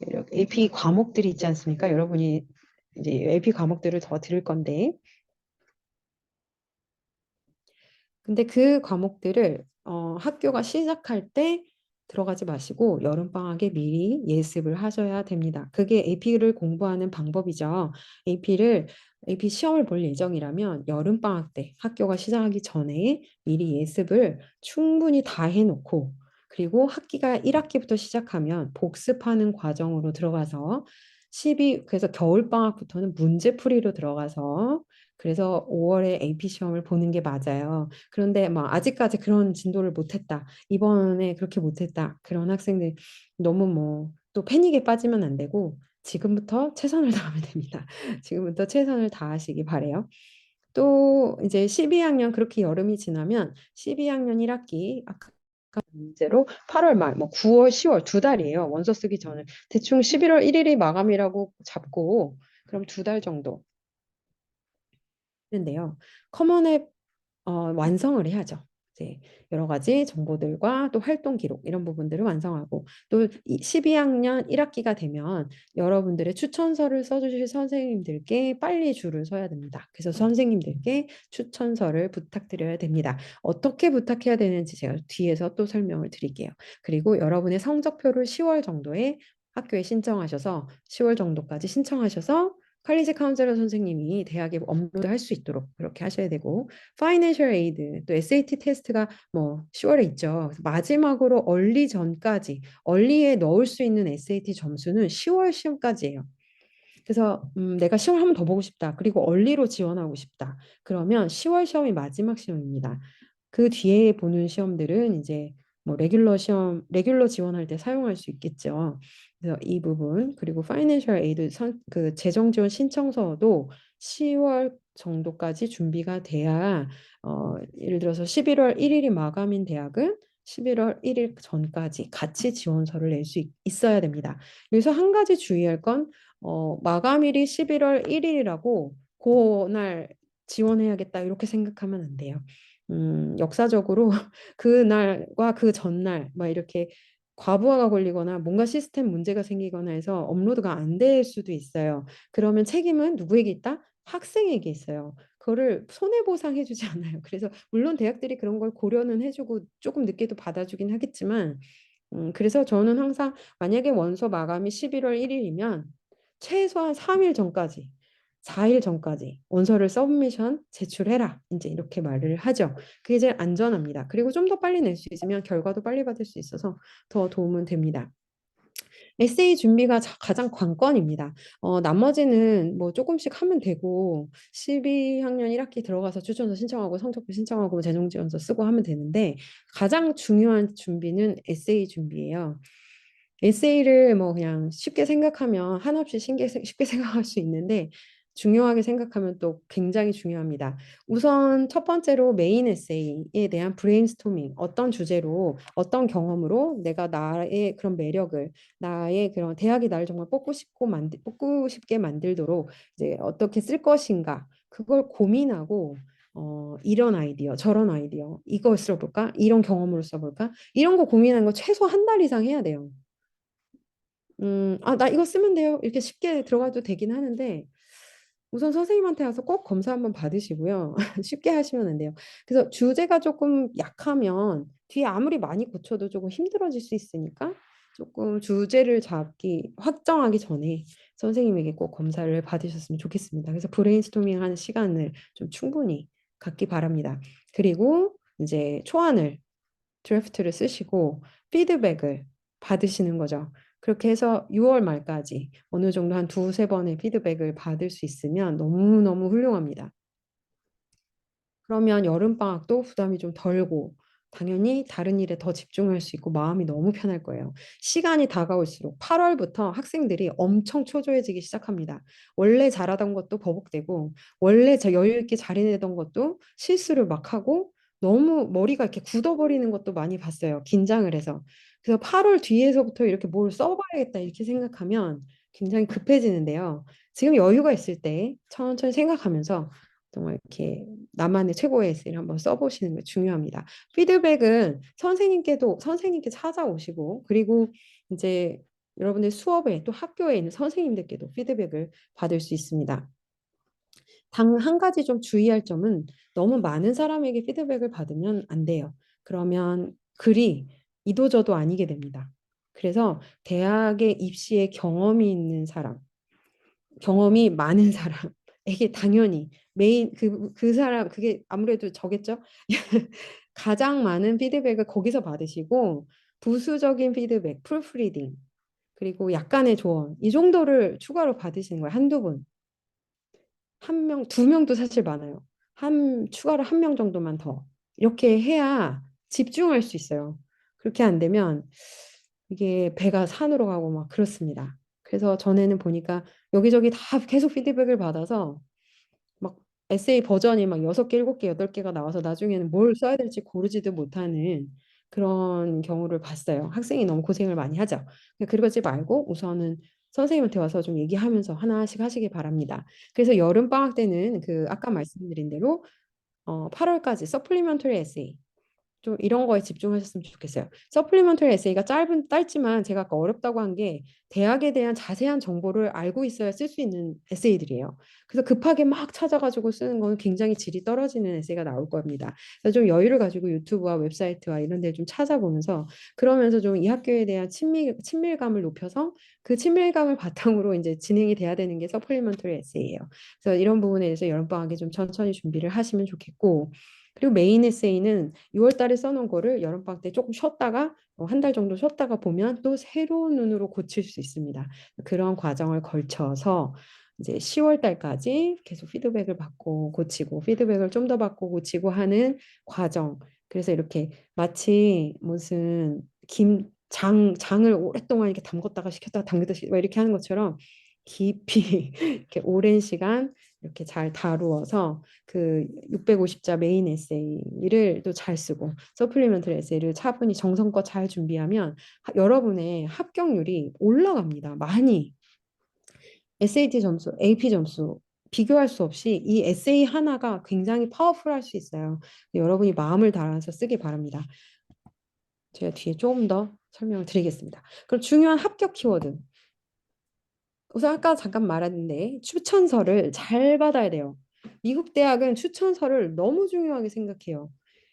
이렇게 AP 과목들이 있지 않습니까? 여러분이 이제 AP 과목들을 더 들을 건데 근데 그 과목들을 학교가 시작할 때 들어가지 마시고 여름방학에 미리 예습을 하셔야 됩니다. 그게 AP를 공부하는 방법이죠. AP 시험을 볼 예정이라면 여름방학 때 학교가 시작하기 전에 미리 예습을 충분히 다 해놓고 그리고 학기가 1학기부터 시작하면 복습하는 과정으로 들어가서 그래서 겨울방학부터는 문제풀이로 들어가서 그래서 5월에 AP 시험을 보는 게 맞아요. 그런데 막 아직까지 그런 진도를 못했다. 이번에 그렇게 못했다. 그런 학생들 너무 뭐 또 패닉에 빠지면 안 되고 지금부터 최선을 다하면 됩니다. 지금부터 최선을 다하시기 바래요. 또 이제 12학년 그렇게 여름이 지나면 12학년 1학기 아까 문제로 8월 말, 뭐 9월, 10월 두 달이에요. 원서 쓰기 전에 대충 11월 1일이 마감이라고 잡고 그럼 두 달 정도 는데요. 커먼 앱 완성을 해야죠. 이제 여러 가지 정보들과 또 활동 기록 이런 부분들을 완성하고 또 12학년 1학기가 되면 여러분들의 추천서를 써주실 선생님들께 빨리 줄을 서야 됩니다. 그래서 선생님들께 추천서를 부탁드려야 됩니다. 어떻게 부탁해야 되는지 제가 뒤에서 또 설명을 드릴게요. 그리고 여러분의 성적표를 10월 정도에 학교에 신청하셔서 10월 정도까지 신청하셔서 칼리지 카운sel러 선생님이 대학에 업로드할 수 있도록 그렇게 하셔야 되고 파이낸셜 에이드 또 SAT 테스트가 뭐 10월에 있죠. 그래서 마지막으로 얼리에 넣을 수 있는 SAT 점수는 10월 시험까지예요. 그래서 내가 시험 한 번 더 보고 싶다. 그리고 얼리로 지원하고 싶다. 그러면 10월 시험이 마지막 시험입니다. 그 뒤에 보는 시험들은 이제 뭐 레귤러 지원할 때 사용할 수 있겠죠. 그래서 이 부분 그리고 파이낸셜 에이드 그 재정 지원 신청서도 10월 정도까지 준비가 돼야 예를 들어서 11월 1일이 마감인 대학은 11월 1일 전까지 같이 지원서를 낼 수 있어야 됩니다. 여기서 한 가지 주의할 건 마감일이 11월 1일이라고 그날 지원해야겠다 이렇게 생각하면 안 돼요. 역사적으로 그날과 그 전날 막 이렇게 과부하가 걸리거나 뭔가 시스템 문제가 생기거나 해서 업로드가 안 될 수도 있어요. 그러면 책임은 누구에게 있다? 학생에게 있어요. 그거를 손해보상해주지 않아요. 그래서 물론 대학들이 그런 걸 고려는 해주고 조금 늦게도 받아주긴 하겠지만 그래서 저는 항상 만약에 원서 마감이 11월 1일이면 최소한 3일 전까지, 4일 전까지 원서를 서브미션 제출해라. 이제 이렇게 말을 하죠. 그게 제일 안전합니다. 그리고 좀 더 빨리 낼 수 있으면 결과도 빨리 받을 수 있어서 더 도움은 됩니다. 에세이 준비가 가장 관건입니다. 나머지는 뭐 조금씩 하면 되고 12학년 1학기 들어가서 추천서 신청하고 성적표 신청하고 재정지원서 쓰고 하면 되는데 가장 중요한 준비는 에세이 준비예요. 에세이를 뭐 그냥 쉽게 생각하면 한없이 쉽게 생각할 수 있는데 중요하게 생각하면 또 굉장히 중요합니다. 우선 첫 번째로 메인 에세이에 대한 브레인스토밍, 어떤 주제로, 어떤 경험으로 내가 나의 그런 매력을, 나의 그런 대학이 나를 정말 뽑고 싶게 만들도록 이제 어떻게 쓸 것인가, 그걸 고민하고 이런 아이디어, 저런 아이디어, 이걸 써볼까? 이런 경험으로 써볼까? 이런 거 고민하는 거 최소 한 달 이상 해야 돼요. 나 이거 쓰면 돼요. 이렇게 쉽게 들어가도 되긴 하는데, 우선 선생님한테 가서 꼭 검사 한번 받으시고요. 쉽게 하시면 안 돼요. 그래서 주제가 조금 약하면 뒤에 아무리 많이 고쳐도 조금 힘들어질 수 있으니까 조금 주제를 확정하기 전에 선생님에게 꼭 검사를 받으셨으면 좋겠습니다. 그래서 브레인스토밍 하는 시간을 좀 충분히 갖기 바랍니다. 그리고 이제 초안을 드래프트를 쓰시고 피드백을 받으시는 거죠. 그렇게 해서 6월 말까지 어느 정도 한 두세 번의 피드백을 받을 수 있으면 너무너무 훌륭합니다. 그러면 여름방학도 부담이 좀 덜고 당연히 다른 일에 더 집중할 수 있고 마음이 너무 편할 거예요. 시간이 다가올수록 8월부터 학생들이 엄청 초조해지기 시작합니다. 원래 잘하던 것도 버벅대고 원래 저 여유 있게 잘해내던 것도 실수를 막 하고 너무 머리가 이렇게 굳어버리는 것도 많이 봤어요. 긴장을 해서. 그래서 8월 뒤에서부터 이렇게 뭘 써봐야겠다 이렇게 생각하면 굉장히 급해지는데요. 지금 여유가 있을 때 천천히 생각하면서 정말 이렇게 나만의 최고의 에세이를 한번 써보시는 게 중요합니다. 피드백은 선생님께 찾아오시고 그리고 이제 여러분들 수업에 또 학교에 있는 선생님들께도 피드백을 받을 수 있습니다. 단 한 가지 좀 주의할 점은 너무 많은 사람에게 피드백을 받으면 안 돼요. 그러면 글이 이도저도 아니게 됩니다. 그래서 대학에 입시에 경험이 있는 사람, 경험이 많은 사람에게 당연히 메인 그 사람 그게 아무래도 저겠죠? 가장 많은 피드백을 거기서 받으시고 부수적인 피드백, 프루프리딩 그리고 약간의 조언 이 정도를 추가로 받으시는 거예요. 한두 분. 한 명, 두 명도 사실 많아요. 한 추가로 한 명 정도만 더 이렇게 해야 집중할 수 있어요. 그렇게 안 되면 이게 배가 산으로 가고 막 그렇습니다. 그래서 전에는 보니까 여기저기 다 계속 피드백을 받아서 막 에세이 버전이 막 6개, 7개, 8개가 나와서 나중에는 뭘 써야 될지 고르지도 못하는 그런 경우를 봤어요. 학생이 너무 고생을 많이 하죠. 그러지 말고 우선은 선생님한테 와서 좀 얘기하면서 하나씩 하시기 바랍니다. 그래서 여름 방학 때는 그 아까 말씀드린 대로 8월까지 서플리먼터리 에세이 좀 이런 거에 집중하셨으면 좋겠어요. 서플리먼터리 에세이가 짧지만 제가 아까 어렵다고 한 게 대학에 대한 자세한 정보를 알고 있어야 쓸 수 있는 에세이들이에요. 그래서 급하게 막 찾아가지고 쓰는 건 굉장히 질이 떨어지는 에세이가 나올 겁니다. 그래서 좀 여유를 가지고 유튜브와 웹사이트와 이런 데를 좀 찾아보면서 그러면서 좀 이 학교에 대한 친밀감을 높여서 그 친밀감을 바탕으로 이제 진행이 돼야 되는 게 서플리먼터리 에세이예요. 그래서 이런 부분에 대해서 여름방학에 좀 천천히 준비를 하시면 좋겠고 그리고 메인 에세이는 6월 달에 써놓은 거를 여름방학 때 조금 쉬었다가 한 달 정도 쉬었다가 보면 또 새로운 눈으로 고칠 수 있습니다. 그런 과정을 걸쳐서 이제 10월 달까지 계속 피드백을 받고 고치고 피드백을 좀 더 받고 고치고 하는 과정. 그래서 이렇게 마치 무슨 장을 오랫동안 이렇게 담궜다가 식혔다가 담궜다가 이렇게 하는 것처럼 깊이 이렇게 오랜 시간 이렇게 잘 다루어서 그 650자 메인 에세이를 또 잘 쓰고 서플리멘터리 에세이를 차분히 정성껏 잘 준비하면 여러분의 합격률이 올라갑니다. 많이. SAT 점수, AP 점수 비교할 수 없이 이 에세이 하나가 굉장히 파워풀할 수 있어요. 여러분이 마음을 다해서 쓰기 바랍니다. 제가 뒤에 조금 더 설명을 드리겠습니다. 그럼 중요한 합격 키워드. 우선 아까 잠깐 말했는데 추천서를 잘 받아야 돼요. 미국 대학은 추천서를 너무 중요하게 생각해요.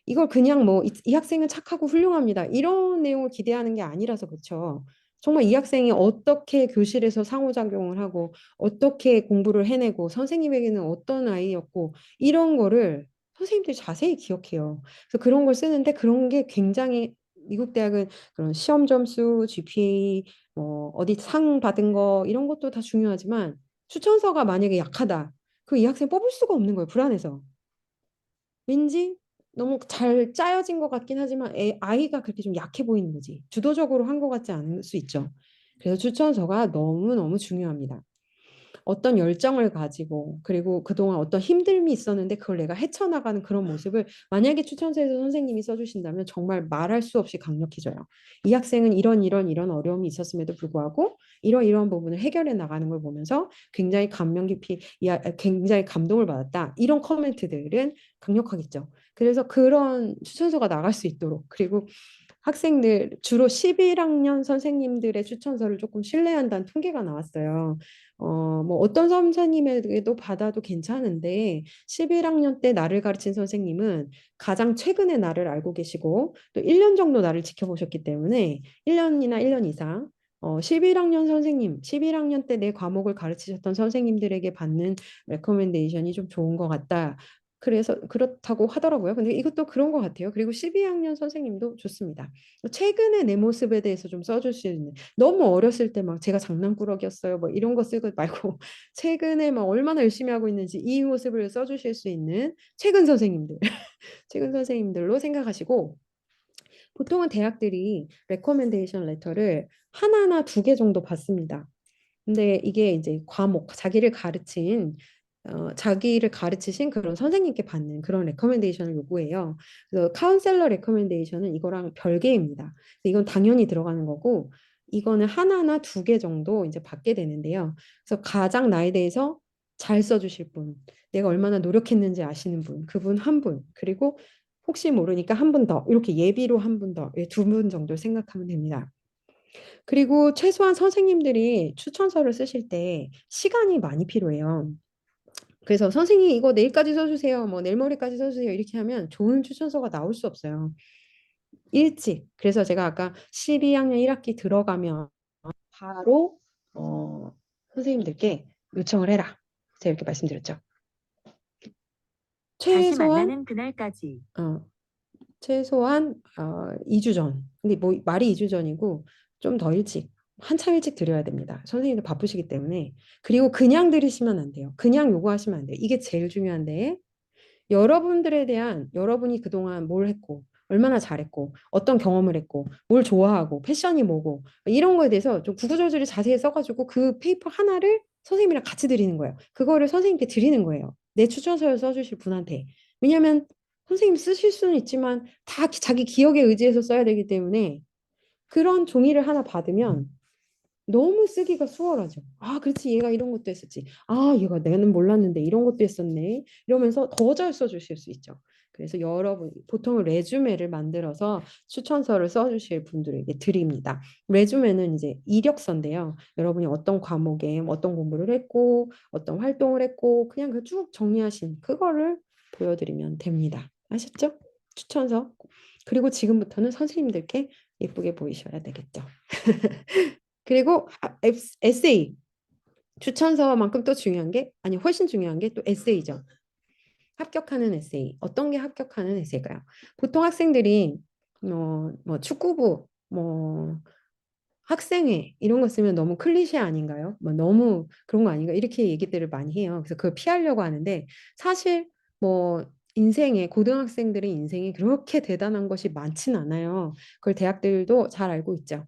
이걸 그냥 뭐 이 학생은 착하고 훌륭합니다. 이런 내용을 기대하는 게 아니라서 그렇죠. 정말 이 학생이 어떻게 교실에서 상호작용을 하고 어떻게 공부를 해내고 선생님에게는 어떤 아이였고 이런 거를 선생님들이 자세히 기억해요. 그래서 그런 걸 쓰는데 그런 게 굉장히 미국 대학은 그런 시험 점수, GPA 어디 상 받은 거 이런 것도 다 중요하지만 추천서가 만약에 약하다. 그 이 학생 뽑을 수가 없는 거예요. 불안해서. 왠지 너무 잘 짜여진 것 같긴 하지만 아이가 그렇게 좀 약해 보이는 거지. 주도적으로 한 것 같지 않을 수 있죠. 그래서 추천서가 너무너무 중요합니다. 어떤 열정을 가지고 그리고 그동안 어떤 힘듦이 있었는데 그걸 내가 헤쳐나가는 그런 모습을 만약에 추천서에서 선생님이 써주신다면 정말 말할 수 없이 강력해져요. 이 학생은 이런 어려움이 있었음에도 불구하고 이러이러한 부분을 해결해 나가는 걸 보면서 굉장히 감명 깊이 굉장히 감동을 받았다. 이런 커멘트들은 강력하겠죠. 그래서 그런 추천서가 나갈 수 있도록 그리고 학생들 주로 11학년 선생님들의 추천서를 조금 신뢰한다는 통계가 나왔어요. 뭐 어떤 선생님에게도 받아도 괜찮은데 11학년 때 나를 가르친 선생님은 가장 최근에 나를 알고 계시고 또 1년 정도 나를 지켜보셨기 때문에 1년이나 1년 이상 11학년 선생님, 11학년 때 내 과목을 가르치셨던 선생님들에게 받는 레코멘데이션이 좀 좋은 것 같다. 그래서 그렇다고 하더라고요. 근데 이것도 그런 것 같아요. 그리고 12학년 선생님도 좋습니다. 최근에 내 모습에 대해서 좀 써줄 수 있는 너무 어렸을 때 막 제가 장난꾸러기였어요. 뭐 이런 거 쓰고 말고 최근에 막 얼마나 열심히 하고 있는지 이 모습을 써주실 수 있는 최근 선생님들, 최근 선생님들로 생각하시고 보통은 대학들이 레코멘데이션 레터를 하나나 두 개 정도 받습니다. 근데 이게 이제 과목, 자기를 가르치신 그런 선생님께 받는 그런 레커멘데이션을 요구해요. 그래서 카운셀러 레커멘데이션은 이거랑 별개입니다. 이건 당연히 들어가는 거고, 이거는 하나나 두 개 정도 이제 받게 되는데요. 그래서 가장 나에 대해서 잘 써주실 분, 내가 얼마나 노력했는지 아시는 분, 그분 한 분, 그리고 혹시 모르니까 한 분 더, 이렇게 예비로 한 분 더, 두 분 정도 생각하면 됩니다. 그리고 최소한 선생님들이 추천서를 쓰실 때 시간이 많이 필요해요. 그래서 선생님 이거 내일까지 써주세요. 뭐 내일 모레까지 써주세요. 이렇게 하면 좋은 추천서가 나올 수 없어요. 일찍. 그래서 제가 아까 12학년 1학기 들어가면 바로 선생님들께 요청을 해라. 제가 이렇게 말씀드렸죠. 다시 최소한 만나는 그날까지. 어, 최소한 2주 전. 근데 뭐 말이 2주 전이고 좀 더 일찍, 한참 일찍 드려야 됩니다. 선생님들 바쁘시기 때문에. 그리고 그냥 들으시면 안 돼요. 그냥 요구하시면 안 돼요. 이게 제일 중요한데 여러분들에 대한 여러분이 그동안 뭘 했고 얼마나 잘했고 어떤 경험을 했고 뭘 좋아하고 패션이 뭐고 이런 거에 대해서 좀 구구절절히 자세히 써가지고 그 페이퍼 하나를 선생님이랑 같이 드리는 거예요. 그거를 선생님께 드리는 거예요. 내 추천서를 써주실 분한테. 왜냐하면 선생님 쓰실 수는 있지만 다 자기 기억에 의지해서 써야 되기 때문에 그런 종이를 하나 받으면 너무 쓰기가 수월하죠. 아, 그렇지. 얘가 이런 것도 했었지. 아, 얘가 내는 몰랐는데 이런 것도 했었네. 이러면서 더 잘 써주실 수 있죠. 그래서 여러분, 보통 레주메를 만들어서 추천서를 써주실 분들에게 드립니다. 레주메는 이제 이력서인데요. 여러분이 어떤 과목에 어떤 공부를 했고, 어떤 활동을 했고, 그냥 그 쭉 정리하신 그거를 보여드리면 됩니다. 아셨죠? 추천서. 그리고 지금부터는 선생님들께 예쁘게 보이셔야 되겠죠. 그리고 에세이 추천서만큼 또 중요한 게 아니 훨씬 중요한 게 또 에세이죠. 합격하는 에세이. 어떤 게 합격하는 에세이일까요? 보통 학생들이 뭐 축구부 뭐 학생회 이런 거 쓰면 너무 클리셰 아닌가요? 뭐 너무 그런 거 아닌가? 이렇게 얘기들을 많이 해요. 그래서 그걸 피하려고 하는데 사실 뭐 고등학생들의 인생이 그렇게 대단한 것이 많진 않아요. 그걸 대학들도 잘 알고 있죠.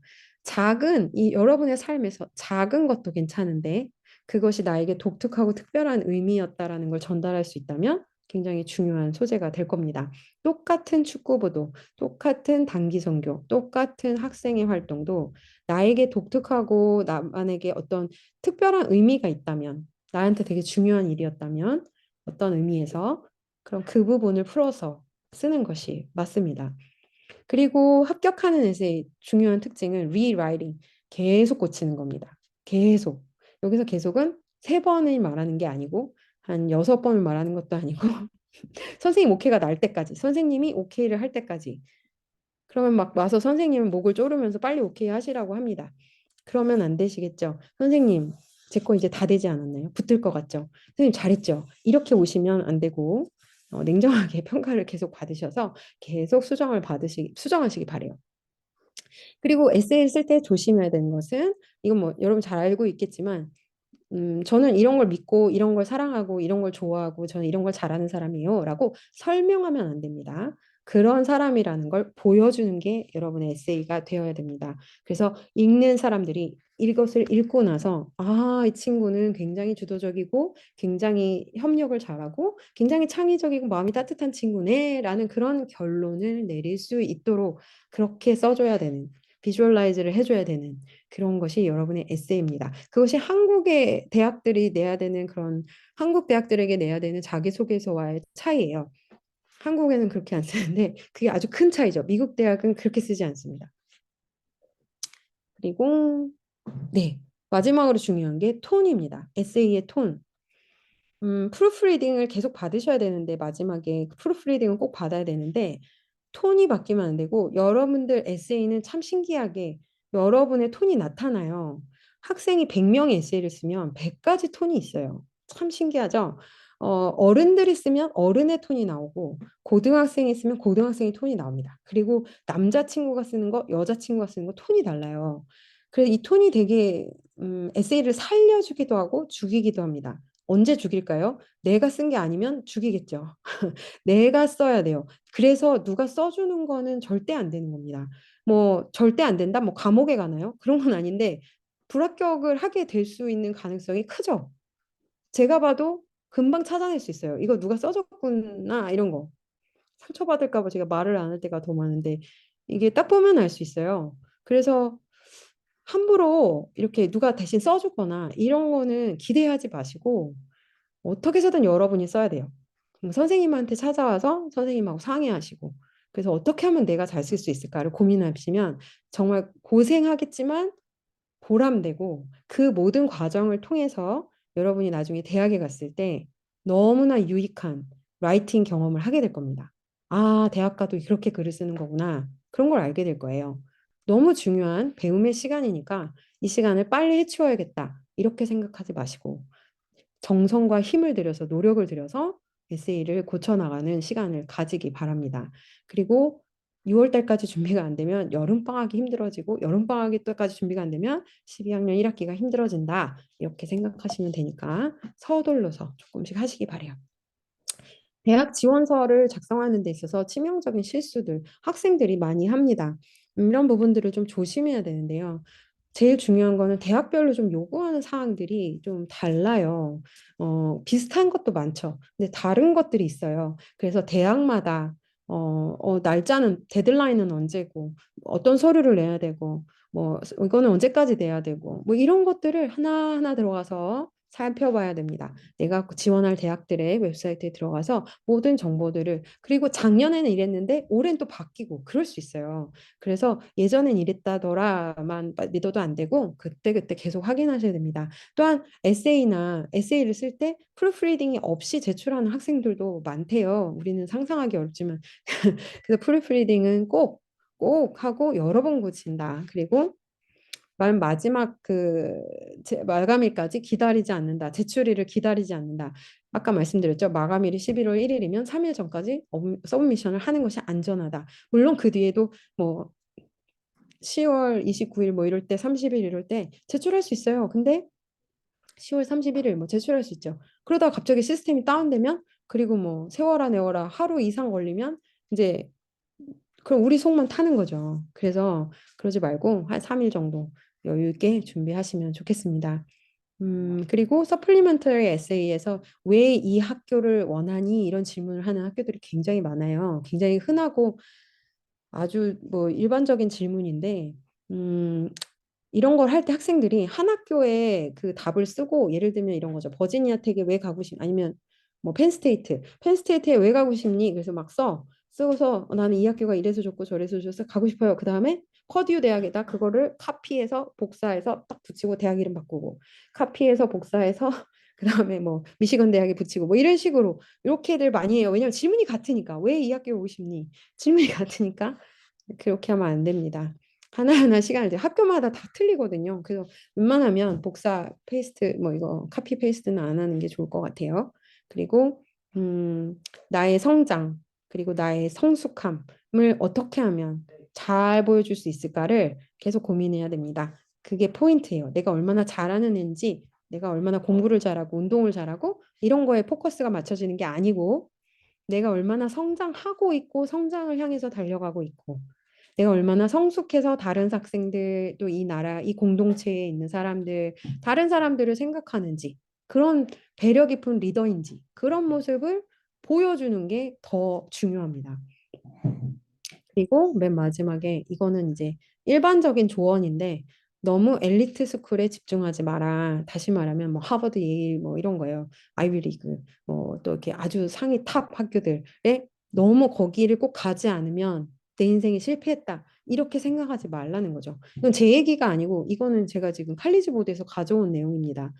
여러분의 삶에서 작은 것도 괜찮은데 그것이 나에게 독특하고 특별한 의미였다라는 걸 전달할 수 있다면 굉장히 중요한 소재가 될 겁니다. 똑같은 축구부도, 똑같은 단기 선교, 똑같은 학생의 활동도 나에게 독특하고 나만에게 어떤 특별한 의미가 있다면, 나한테 되게 중요한 일이었다면, 어떤 의미에서 그럼 그 부분을 풀어서 쓰는 것이 맞습니다. 그리고 합격하는 에세이 중요한 특징은 rewriting, 계속 고치는 겁니다. 계속. 여기서 계속은 세 번을 말하는 게 아니고 한 여섯 번을 말하는 것도 아니고 선생님 오케이가 날 때까지, 선생님이 오케이를 할 때까지. 그러면 막 와서 선생님은 목을 조르면서 빨리 오케이 하시라고 합니다. 그러면 안 되시겠죠. 선생님, 제 거 이제 다 되지 않았나요? 붙을 것 같죠? 선생님 잘했죠? 이렇게 오시면 안 되고 냉정하게 평가를 계속 받으셔서 계속 수정하시기 바래요. 그리고 에세이 쓸 때 조심해야 되는 것은 이건 뭐 여러분 잘 알고 있겠지만 저는 이런 걸 믿고 이런 걸 사랑하고 이런 걸 좋아하고 저는 이런 걸 잘하는 사람이에요. 라고 설명하면 안 됩니다. 그런 사람이라는 걸 보여주는 게 여러분의 에세이가 되어야 됩니다. 그래서 읽는 사람들이 이것을 읽고 나서 아, 이 친구는 굉장히 주도적이고 굉장히 협력을 잘하고 굉장히 창의적이고 마음이 따뜻한 친구네 라는 그런 결론을 내릴 수 있도록 그렇게 써줘야 되는 비주얼라이즈를 해줘야 되는 그런 것이 여러분의 에세이입니다. 그것이 한국 대학들에게 내야 되는 자기소개서와의 차이예요. 한국에는 그렇게 안 쓰는데 그게 아주 큰 차이죠. 미국 대학은 그렇게 쓰지 않습니다. 그리고 네, 마지막으로 중요한 게 톤입니다. 에세이의 톤. 프루프리딩을 계속 받으셔야 되는데 마지막에 프루프리딩은 꼭 받아야 되는데 톤이 바뀌면 안 되고 여러분들 에세이는 참 신기하게 여러분의 톤이 나타나요. 학생이 100명의 에세이를 쓰면 100가지 톤이 있어요. 참 신기하죠? 어른들이 쓰면 어른의 톤이 나오고 고등학생이 쓰면 고등학생의 톤이 나옵니다. 그리고 남자친구가 쓰는 거, 여자친구가 쓰는 거 톤이 달라요. 그래서 이 톤이 되게 에세이를 살려주기도 하고 죽이기도 합니다. 언제 죽일까요? 내가 쓴 게 아니면 죽이겠죠. 내가 써야 돼요. 그래서 누가 써주는 거는 절대 안 되는 겁니다. 뭐 절대 안 된다? 뭐 감옥에 가나요? 그런 건 아닌데 불합격을 하게 될 수 있는 가능성이 크죠. 제가 봐도 금방 찾아낼 수 있어요. 이거 누가 써줬구나 이런 거. 상처받을까 봐 제가 말을 안 할 때가 더 많은데 이게 딱 보면 알 수 있어요. 그래서 함부로 이렇게 누가 대신 써주거나 이런 거는 기대하지 마시고 어떻게 해서든 여러분이 써야 돼요. 선생님한테 찾아와서 선생님하고 상의하시고 그래서 어떻게 하면 내가 잘 쓸 수 있을까를 고민하시면 정말 고생하겠지만 보람되고 그 모든 과정을 통해서 여러분이 나중에 대학에 갔을 때 너무나 유익한 라이팅 경험을 하게 될 겁니다. 아, 대학 가도 이렇게 글을 쓰는 거구나. 그런 걸 알게 될 거예요. 너무 중요한 배움의 시간이니까 이 시간을 빨리 해치워야겠다. 이렇게 생각하지 마시고 정성과 힘을 들여서 노력을 들여서 에세이를 고쳐나가는 시간을 가지기 바랍니다. 그리고 6월 달까지 준비가 안 되면 여름 방학이 힘들어지고 여름 방학이 때까지 준비가 안 되면 12학년 1학기가 힘들어진다. 이렇게 생각하시면 되니까 서둘러서 조금씩 하시기 바래요. 대학 지원서를 작성하는 데 있어서 치명적인 실수들 학생들이 많이 합니다. 이런 부분들을 좀 조심해야 되는데요. 제일 중요한 거는 대학별로 좀 요구하는 사항들이 좀 달라요. 비슷한 것도 많죠. 근데 다른 것들이 있어요. 그래서 대학마다 날짜는 데드라인은 언제고 어떤 서류를 내야 되고 뭐 이거는 언제까지 내야 되고 뭐 이런 것들을 하나하나 들어가서 살펴봐야 됩니다. 내가 지원할 대학들의 웹사이트에 들어가서 모든 정보들을 그리고 작년에는 이랬는데 올해는 또 바뀌고 그럴 수 있어요. 그래서 예전엔 이랬다더라만 믿어도 안 되고 그때그때 계속 확인하셔야 됩니다. 또한 에세이를 쓸 때 프루프리딩이 없이 제출하는 학생들도 많대요. 우리는 상상하기 어렵지만 그래서 프루프리딩은 꼭 하고 여러 번 고친다. 그리고 마지막 마감일까지 기다리지 않는다. 제출일을 기다리지 않는다. 아까 말씀드렸죠. 마감일이 11월 1일이면 3일 전까지 서브미션을 하는 것이 안전하다. 물론 그 뒤에도 뭐 10월 29일 뭐 이럴 때 30일 이럴 때 제출할 수 있어요. 근데 10월 31일 뭐 제출할 수 있죠. 그러다가 갑자기 시스템이 다운되면 그리고 뭐 세워라 내워라 하루 이상 걸리면 이제 그럼 우리 속만 타는 거죠. 그래서 그러지 말고 한 3일 정도 여유 있게 준비하시면 좋겠습니다. 그리고 서플리먼터리 에세이에서 왜 이 학교를 원하니 이런 질문을 하는 학교들이 굉장히 많아요. 굉장히 흔하고 아주 뭐 일반적인 질문인데 음, 이런 걸 할 때 학생들이 한 학교에 그 답을 쓰고 예를 들면 이런 거죠. 버지니아 텍에 왜 가고 싶 아니면 뭐 펜스테이트에 왜 가고 싶니? 그래서 막 쓰고서 나는 이 학교가 이래서 좋고 저래서 좋아서 가고 싶어요. 그다음에 퍼듀 대학에다 그거를 카피해서 복사해서 딱 붙이고 대학 이름 바꾸고 카피해서 복사해서 그다음에 뭐 미시건 대학에 붙이고 뭐 이런 식으로 이렇게들 많이 해요. 왜냐면 질문이 같으니까 왜 이 학교에 오고 싶니? 질문이 같으니까 그렇게 하면 안 됩니다. 하나하나 시간을 돼. 학교마다 다 틀리거든요. 그래서 웬만하면 복사, 페이스트, 뭐 이거 카피 페이스트는 안 하는 게 좋을 것 같아요. 그리고 나의 성장, 그리고 나의 성숙함을 어떻게 하면 잘 보여줄 수 있을까를 계속 고민해야 됩니다. 그게 포인트예요. 내가 얼마나 잘하는 애인지, 내가 얼마나 공부를 잘하고 운동을 잘하고 이런 거에 포커스가 맞춰지는 게 아니고 내가 얼마나 성장하고 있고 성장을 향해서 달려가고 있고 내가 얼마나 성숙해서 다른 학생들 또 이 나라 이 공동체에 있는 사람들 다른 사람들을 생각하는지 그런 배려 깊은 리더인지 그런 모습을 보여주는 게 더 중요합니다. 그리고 맨 마지막에 이거는 이제 일반적인 조언인데 너무 엘리트 스쿨에 집중하지 마라. 다시 말하면 뭐 하버드, 예일 뭐 이런 거예요. 아이비리그 뭐 또 이렇게 아주 상위 탑 학교들에 너무 거기를 꼭 가지 않으면 내 인생이 실패했다. 이렇게 생각하지 말라는 거죠. 이건 제 얘기가 아니고 이거는 제가 지금 칼리지 보드에서 가져온 내용입니다.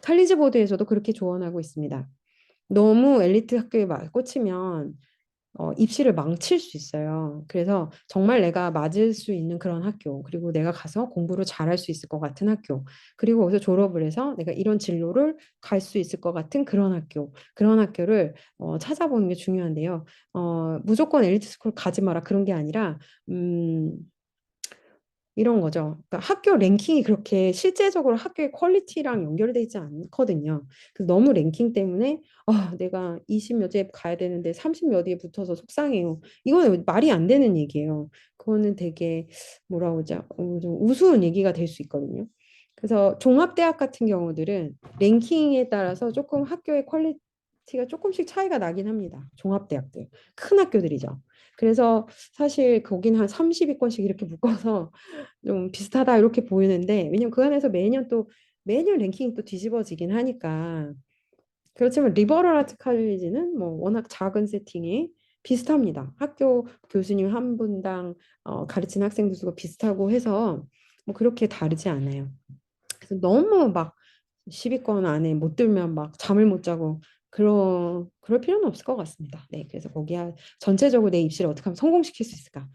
칼리지 보드에서도 그렇게 조언하고 있습니다. 너무 엘리트 학교에 꽂히면 입시를 망칠 수 있어요. 그래서 정말 내가 맞을 수 있는 그런 학교, 그리고 내가 가서 공부를 잘할 수 있을 것 같은 학교, 그리고 거기서 졸업을 해서 내가 이런 진로를 갈 수 있을 것 같은 그런 학교를 찾아보는 게 중요한데요. 무조건 엘리트 스쿨 가지 마라 그런 게 아니라, 음, 이런 거죠. 그러니까 학교 랭킹이 그렇게 실제적으로 학교의 퀄리티랑 연결돼 있지 않거든요. 그래서 너무 랭킹 때문에 내가 20 몇 위에 가야 되는데 30 몇 위에 붙어서 속상해요. 이거는 말이 안 되는 얘기예요. 그거는 되게 뭐라고 그러죠? 좀 우스운 얘기가 될 수 있거든요. 그래서 종합대학 같은 경우들은 랭킹에 따라서 조금 학교의 퀄리티가 조금씩 차이가 나긴 합니다. 종합대학들. 큰 학교들이죠. 그래서 사실 거긴 한 30위권씩 이렇게 묶어서 좀 비슷하다 이렇게 보이는데 왜냐면 그 안에서 매년 랭킹이 또 뒤집어지긴 하니까 그렇지만 리버럴 아트 칼리지는 뭐 워낙 작은 세팅이 비슷합니다. 학교 교수님 한 분당 가르치는 학생들 수가 비슷하고 해서 뭐 그렇게 다르지 않아요. 그래서 너무 막 10위권 안에 못 들면 막 잠을 못 자고 그럴 필요는 없을 것 같습니다. 네, 그래서 전체적으로 내 입시를 어떻게 하면 성공시킬 수 있을까?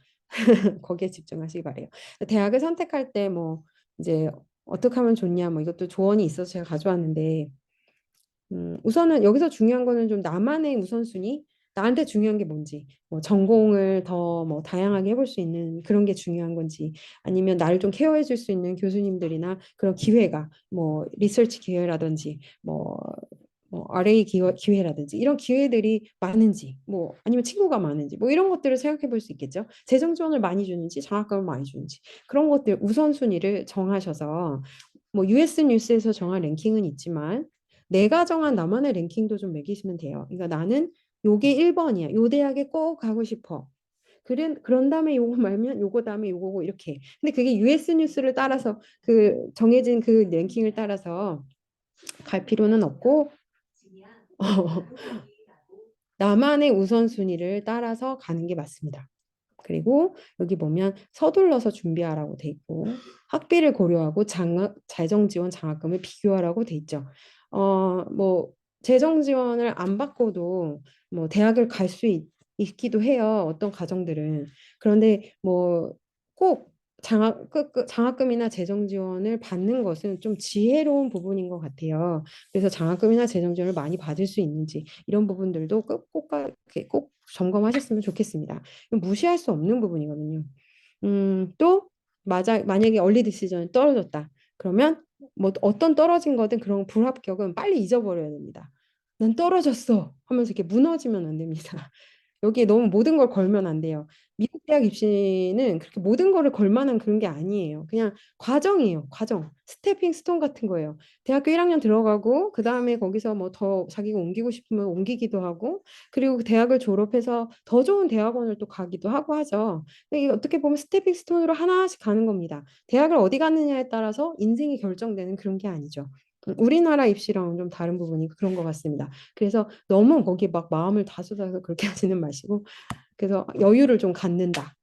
거기에 집중하시기 바래요. 대학을 선택할 때 뭐 이제 어떻게 하면 좋냐 뭐 이것도 조언이 있어서 제가 가져왔는데 우선은 여기서 중요한 거는 좀 나만의 우선순위, 나한테 중요한 게 뭔지, 뭐 전공을 더 뭐 다양하게 해볼 수 있는 그런 게 중요한 건지, 아니면 나를 좀 케어해 줄 수 있는 교수님들이나 그런 기회가, 뭐 리서치 기회라든지, 뭐 RA 기회라든지 이런 기회들이 많은지, 뭐 아니면 친구가 많은지, 뭐 이런 것들을 생각해 볼 수 있겠죠. 재정 지원을 많이 주는지, 장학금을 많이 주는지 그런 것들 우선순위를 정하셔서 뭐 US 뉴스에서 정한 랭킹은 있지만 내가 정한 나만의 랭킹도 좀 매기시면 돼요. 그러니까 나는 요게 1번이야. 요 대학에 꼭 가고 싶어. 그런 다음에 요거 말면 요거 다음에 요거고 이렇게. 근데 그게 US 뉴스를 따라서 그 정해진 그 랭킹을 따라서 갈 필요는 없고 나만의 우선순위를 따라서 가는 게 맞습니다. 그리고 여기 보면 서둘러서 준비하라고 돼 있고 학비를 고려하고 재정 지원 장학금을 비교하라고 돼 있죠. 뭐 재정 지원을 안 받고도 뭐 대학을 갈 수 있기도 해요. 어떤 가정들은. 그런데 뭐 꼭 장학금이나 재정 지원을 받는 것은 좀 지혜로운 부분인 것 같아요. 그래서 장학금이나 재정 지원을 많이 받을 수 있는지 이런 부분들도 꼭 점검하셨으면 좋겠습니다. 무시할 수 없는 부분이거든요. 또 만약에 얼리 디시전이 떨어졌다. 그러면 뭐 어떤 떨어진 거든 그런 불합격은 빨리 잊어버려야 됩니다. 난 떨어졌어 하면서 이렇게 무너지면 안 됩니다. 여기에 너무 모든 걸 걸면 안 돼요. 미국 대학 입시는 그렇게 모든 거를 걸 만한 그런 게 아니에요. 그냥 과정이에요. 과정. 스테핑 스톤 같은 거예요. 대학교 1학년 들어가고 그다음에 거기서 뭐 더 자기가 옮기고 싶으면 옮기기도 하고 그리고 그 대학을 졸업해서 더 좋은 대학원을 또 가기도 하고 하죠. 근데 이게 어떻게 보면 스테핑 스톤으로 하나씩 가는 겁니다. 대학을 어디 갔느냐에 따라서 인생이 결정되는 그런 게 아니죠. 우리나라 입시랑은 좀 다른 부분이 그런 것 같습니다. 그래서 너무 거기에 막 마음을 다 쏟아서 그렇게 하지는 마시고 그래서 여유를 좀 갖는다.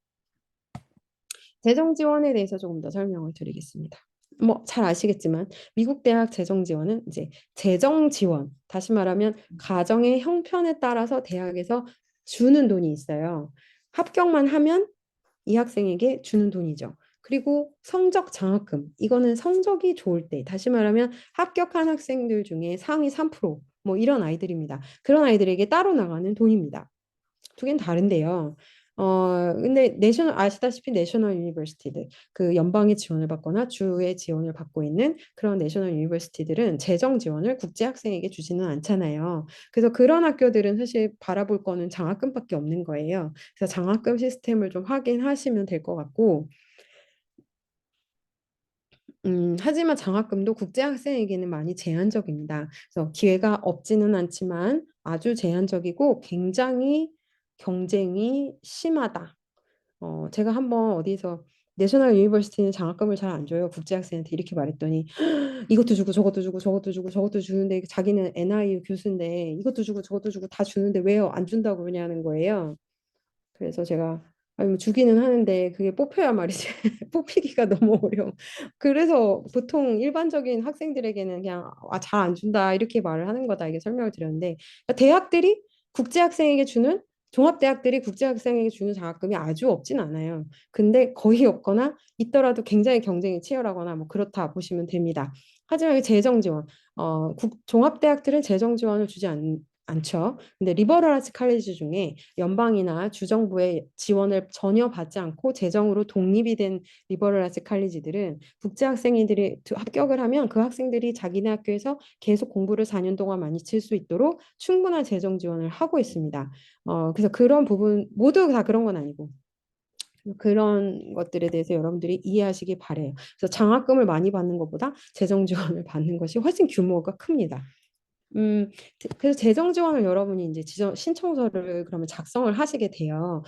재정 지원에 대해서 조금 더 설명을 드리겠습니다. 뭐 잘 아시겠지만 미국 대학 재정 지원은 이제 재정 지원, 다시 말하면 가정의 형편에 따라서 대학에서 주는 돈이 있어요. 합격만 하면 이 학생에게 주는 돈이죠. 그리고 성적 장학금, 이거는 성적이 좋을 때, 다시 말하면 합격한 학생들 중에 상위 3%뭐 이런 아이들입니다. 그런 아이들에게 따로 나가는 돈입니다. 두 개는 다른데요. 근데 아시다시피 내셔널 유니버시티들, 그 연방의 지원을 받거나 주의 지원을 받고 있는 그런 내셔널 유니버시티들은 재정 지원을 국제 학생에게 주지는 않잖아요. 그래서 그런 학교들은 사실 바라볼 거는 장학금밖에 없는 거예요. 그래서 장학금 시스템을 좀 확인하시면 될 것 같고, 하지만 장학금도 국제 학생에게는 많이 제한적입니다. 그래서 기회가 없지는 않지만 아주 제한적이고 굉장히 경쟁이 심하다. 제가 한번 어디서 내셔널 유니버시티는 장학금을 잘 안 줘요. 국제 학생한테 이렇게 말했더니 이것도 주고 저것도 주고 저것도 주고 저것도 주는데 자기는 NIU 교수인데 이것도 주고 저것도 주고 다 주는데 왜 안 준다고 그러냐는 거예요. 그래서 제가 아니 뭐 주기는 하는데 그게 뽑혀야 말이지 뽑히기가 너무 어려워. 그래서 보통 일반적인 학생들에게는 그냥 잘 안 준다 이렇게 말을 하는 거다 이게 설명을 드렸는데 그러니까 대학들이 국제 학생에게 주는 종합대학들이 국제 학생에게 주는 장학금이 아주 없진 않아요. 근데 거의 없거나 있더라도 굉장히 경쟁이 치열하거나 뭐 그렇다 보시면 됩니다. 하지만 이 재정 지원, 종합대학들은 재정 지원을 주지 않죠. 근데 리버럴 아츠 칼리지 중에 연방이나 주정부의 지원을 전혀 받지 않고 재정으로 독립이 된 리버럴 아츠 칼리지들은 국제 학생들이 합격을 하면 그 학생들이 자기네 학교에서 계속 공부를 4년 동안 많이 칠 수 있도록 충분한 재정 지원을 하고 있습니다. 그래서 그런 부분 모두 다 그런 건 아니고 그런 것들에 대해서 여러분들이 이해하시기 바래요. 그래서 장학금을 많이 받는 것보다 재정 지원을 받는 것이 훨씬 규모가 큽니다. 음, 그래서 재정 지원을 여러분이 이제 신청서를 그러면 작성을 하시게 돼요.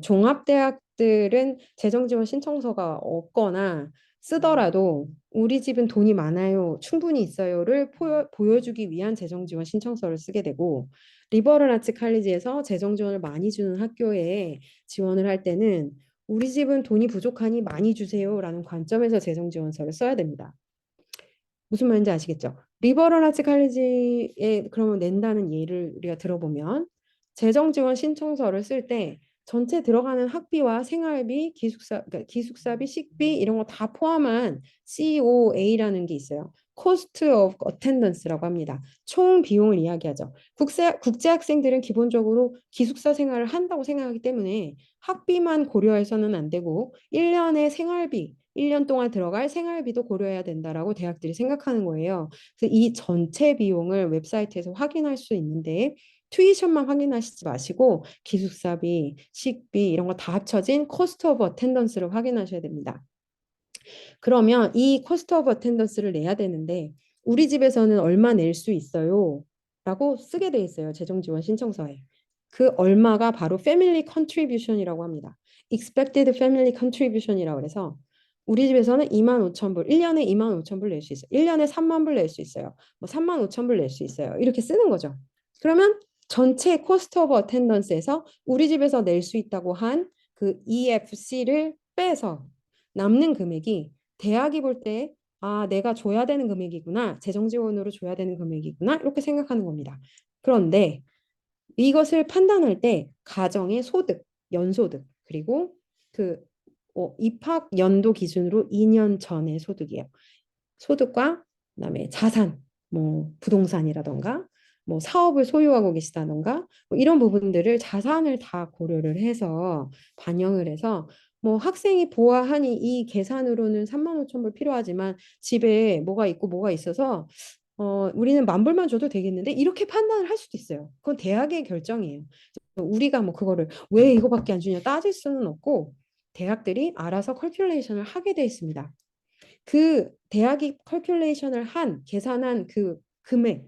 종합대학들은 재정 지원 신청서가 없거나 쓰더라도 우리 집은 돈이 많아요, 충분히 있어요를 보여주기 위한 재정 지원 신청서를 쓰게 되고 리버럴 아츠 칼리지에서 재정 지원을 많이 주는 학교에 지원을 할 때는 우리 집은 돈이 부족하니 많이 주세요라는 관점에서 재정 지원서를 써야 됩니다. 무슨 말인지 아시겠죠? 리버럴 아츠 칼리지에 그러면 낸다는 예를 우리가 들어보면 재정 지원 신청서를 쓸 때 전체 들어가는 학비와 생활비, 그러니까 기숙사비, 식비 이런 거 다 포함한 COA라는 게 있어요. Cost of Attendance라고 합니다. 총 비용을 이야기하죠. 국제 학생들은 기본적으로 기숙사 생활을 한다고 생각하기 때문에 학비만 고려해서는 안 되고 1년의 생활비, 1년 동안 들어갈 생활비도 고려해야 된다라고 대학들이 생각하는 거예요. 그래서 이 전체 비용을 웹사이트에서 확인할 수 있는데 튜이션만 확인하시지 마시고 기숙사비, 식비 이런 거 다 합쳐진 코스트 오브 어텐던스를 확인하셔야 됩니다. 그러면 이 코스트 오브 어텐던스를 내야 되는데 우리 집에서는 얼마 낼 수 있어요? 라고 쓰게 돼 있어요. 재정 지원 신청서에. 그 얼마가 바로 패밀리 컨트리뷰션이라고 합니다. expected family contribution이라고 해서 우리 집에서는 2만 5천 불, 1년에 2만 5천 불 낼 수 있어요. 1년에 3만 불 낼 수 있어요. 뭐 3만 5천 불 낼 수 있어요. 이렇게 쓰는 거죠. 그러면 전체 코스트 오브 어텐던스에서 우리 집에서 낼 수 있다고 한 그 EFC를 빼서 남는 금액이 대학이 볼 때 아, 내가 줘야 되는 금액이구나. 재정 지원으로 줘야 되는 금액이구나. 이렇게 생각하는 겁니다. 그런데 이것을 판단할 때 가정의 소득, 연소득, 그리고 그 입학 연도 기준으로 2년 전의 소득이에요. 소득과 그다음에 자산, 뭐 부동산이라던가 뭐 사업을 소유하고 계시다던가 뭐 이런 부분들을 자산을 다 고려를 해서 반영을 해서 뭐 학생이 보아하니 이 계산으로는 3만 5천 불 필요하지만 집에 뭐가 있고 뭐가 있어서 우리는 만 불만 줘도 되겠는데 이렇게 판단을 할 수도 있어요. 그건 대학의 결정이에요. 우리가 뭐 그거를 왜 이거밖에 안 주냐 따질 수는 없고 대학들이 알아서 컬큘레이션을 하게 돼 있습니다. 그 대학이 컬큘레이션을 계산한 그 금액,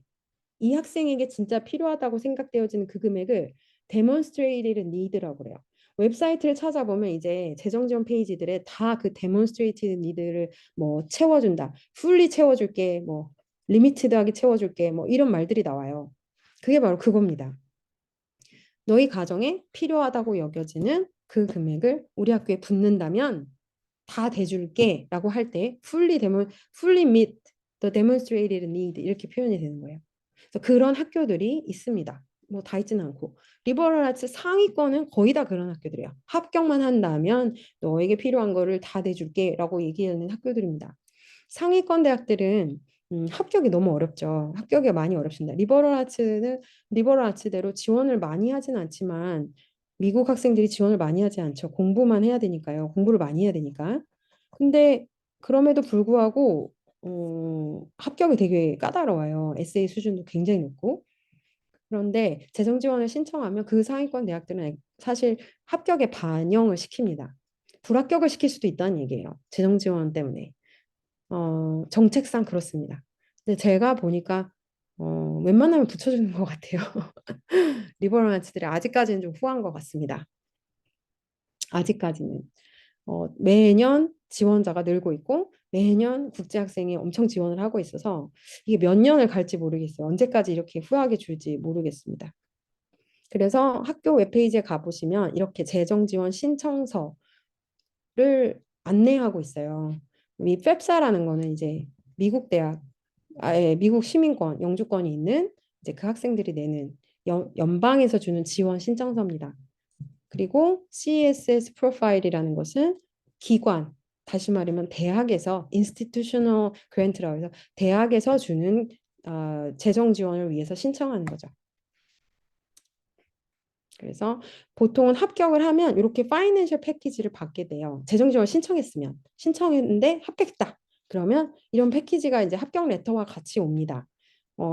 이 학생에게 진짜 필요하다고 생각되어지는 그 금액을 demonstrated need라고 그래요. 웹사이트를 찾아보면 이제 재정 지원 페이지들에 다 그 demonstrated need를 뭐 채워준다, fully 채워줄게, 뭐 limited하게 채워줄게, 뭐 이런 말들이 나와요. 그게 바로 그겁니다. 너희 가정에 필요하다고 여겨지는 그 금액을 우리 학교에 붓는다면 다 대줄게라고 할 때 fully meet the demonstrated need 이렇게 표현이 되는 거예요. 그래서 그런 학교들이 있습니다. 뭐 다 있지는 않고 리버럴 아츠 상위권은 거의 다 그런 학교들이에요. 합격만 한다면 너에게 필요한 거를 다 대줄게라고 얘기하는 학교들입니다. 상위권 대학들은 합격이 너무 어렵죠. 합격이 많이 어렵습니다. 리버럴 아츠대로 지원을 많이 하진 않지만 미국 학생들이 지원을 많이 하지 않죠. 공부만 해야 되니까요. 공부를 많이 해야 되니까. 근데 그럼에도 불구하고 합격이 되게 까다로워요. 에세이 수준도 굉장히 높고. 그런데 재정 지원을 신청하면 그 상위권 대학들은 사실 합격에 반영을 시킵니다. 불합격을 시킬 수도 있다는 얘기예요. 재정 지원 때문에. 정책상 그렇습니다. 근데 제가 보니까 웬만하면 붙여주는 것 같아요. 리버럴 아츠들이 아직까지는 좀 후한 것 같습니다. 아직까지는. 매년 지원자가 늘고 있고 매년 국제학생이 엄청 지원을 하고 있어서 이게 몇 년을 갈지 모르겠어요. 언제까지 이렇게 후하게 줄지 모르겠습니다. 그래서 학교 웹페이지에 가보시면 이렇게 재정 지원 신청서를 안내하고 있어요. 이 펩사라는 거는 이제 미국 대학, 미국 시민권, 영주권이 있는 이제 그 학생들이 내는 연방에서 주는 지원 신청서입니다. 그리고 CESS 프로파일이라는 것은 기관, 다시 말하면 대학에서 institutional grant라고 해서 대학에서 주는 재정 지원을 위해서 신청하는 거죠. 그래서 보통은 합격을 하면 이렇게 파이낸셜 패키지를 받게 돼요. 재정 지원 신청했으면 신청했는데 합격했다. 그러면 이런 패키지가 이제 합격 레터와 같이 옵니다.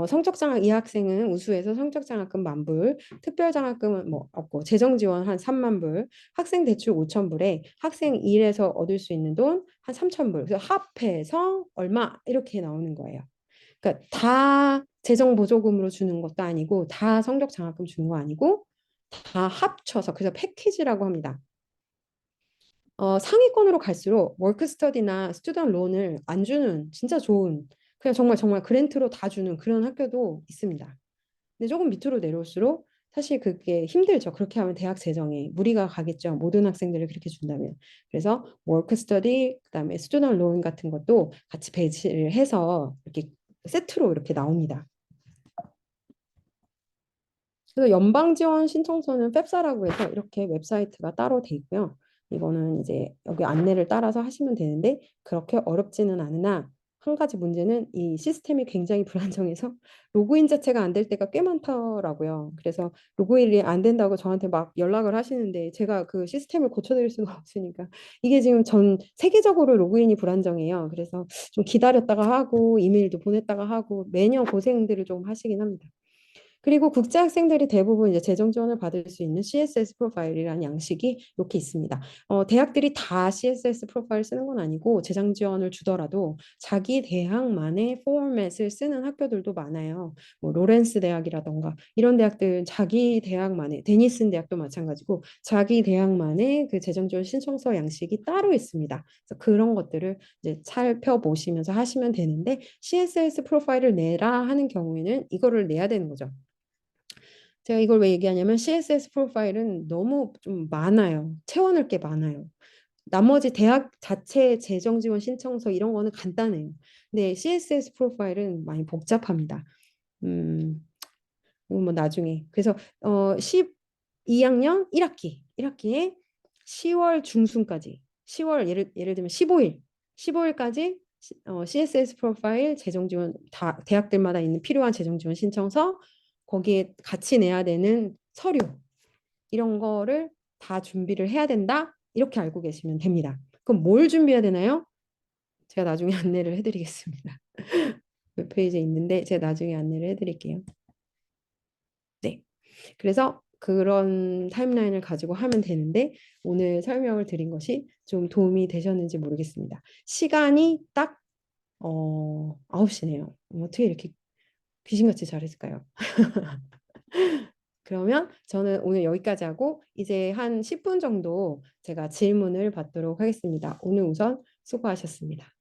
성적 장학 이 학생은 우수해서 성적 장학금 10,000불, 특별 장학금은 뭐 없고 재정 지원 한 30,000불, 학생 대출 5,000불에 학생 일에서 얻을 수 있는 돈 한 3,000불. 그래서 합해서 얼마 이렇게 나오는 거예요. 그러니까 다 재정 보조금으로 주는 것도 아니고 다 성적 장학금 주는 거 아니고 다 합쳐서 그래서 패키지라고 합니다. 상위권으로 갈수록 워크 스터디나 스튜던트 론을 안 주는 진짜 좋은 그냥 정말 정말 그랜트로 다 주는 그런 학교도 있습니다. 근데 조금 밑으로 내려올수록 사실 그게 힘들죠. 그렇게 하면 대학 재정에 무리가 가겠죠. 모든 학생들을 그렇게 준다면. 그래서 워크 스터디 그다음에 스튜던트 론 같은 것도 같이 배치를 해서 이렇게 세트로 이렇게 나옵니다. 그래서 연방 지원 신청서는 펩사라고 해서 이렇게 웹사이트가 따로 돼 있고요. 이거는 이제 여기 안내를 따라서 하시면 되는데 그렇게 어렵지는 않으나 한 가지 문제는 이 시스템이 굉장히 불안정해서 로그인 자체가 안 될 때가 꽤 많더라고요. 그래서 로그인이 안 된다고 저한테 막 연락을 하시는데 제가 그 시스템을 고쳐드릴 수가 없으니까 이게 지금 전 세계적으로 로그인이 불안정해요. 그래서 좀 기다렸다가 하고 이메일도 보냈다가 하고 매년 고생들을 좀 하시긴 합니다. 그리고 국제 학생들이 대부분 이제 재정 지원을 받을 수 있는 CSS 프로파일이라는 양식이 이렇게 있습니다. 대학들이 다 CSS 프로파일 쓰는 건 아니고 재정 지원을 주더라도 자기 대학만의 포맷을 쓰는 학교들도 많아요. 뭐 로렌스 대학이라던가 이런 대학들 자기 대학만의 데니슨 대학도 마찬가지고 자기 대학만의 그 재정 지원 신청서 양식이 따로 있습니다. 그래서 그런 것들을 이제 살펴보시면서 하시면 되는데 CSS 프로파일을 내라 하는 경우에는 이거를 내야 되는 거죠. 제가 이걸 왜 얘기하냐면 CSS 프로파일은 너무 좀 많아요. 채워넣을 게 많아요. 나머지 대학 자체 재정 지원 신청서 이런 거는 간단해요. 근데 CSS 프로파일은 많이 복잡합니다. 이건 뭐 나중에. 그래서 12학년 1학기에 10월 중순까지 10월 예를 들면 15일까지 CSS 프로파일 재정 지원 다 대학들마다 있는 필요한 재정 지원 신청서 거기에 같이 내야 되는 서류 이런 거를 다 준비를 해야 된다. 이렇게 알고 계시면 됩니다. 그럼 뭘 준비해야 되나요? 제가 나중에 안내를 해드리겠습니다. 웹페이지에 있는데 제가 나중에 안내를 해드릴게요. 네. 그래서 그런 타임라인을 가지고 하면 되는데 오늘 설명을 드린 것이 좀 도움이 되셨는지 모르겠습니다. 시간이 딱 9시네요. 어떻게 이렇게 귀신같이 잘했을까요? 그러면 저는 오늘 여기까지 하고 이제 한 10분 정도 제가 질문을 받도록 하겠습니다. 오늘 우선 수고하셨습니다.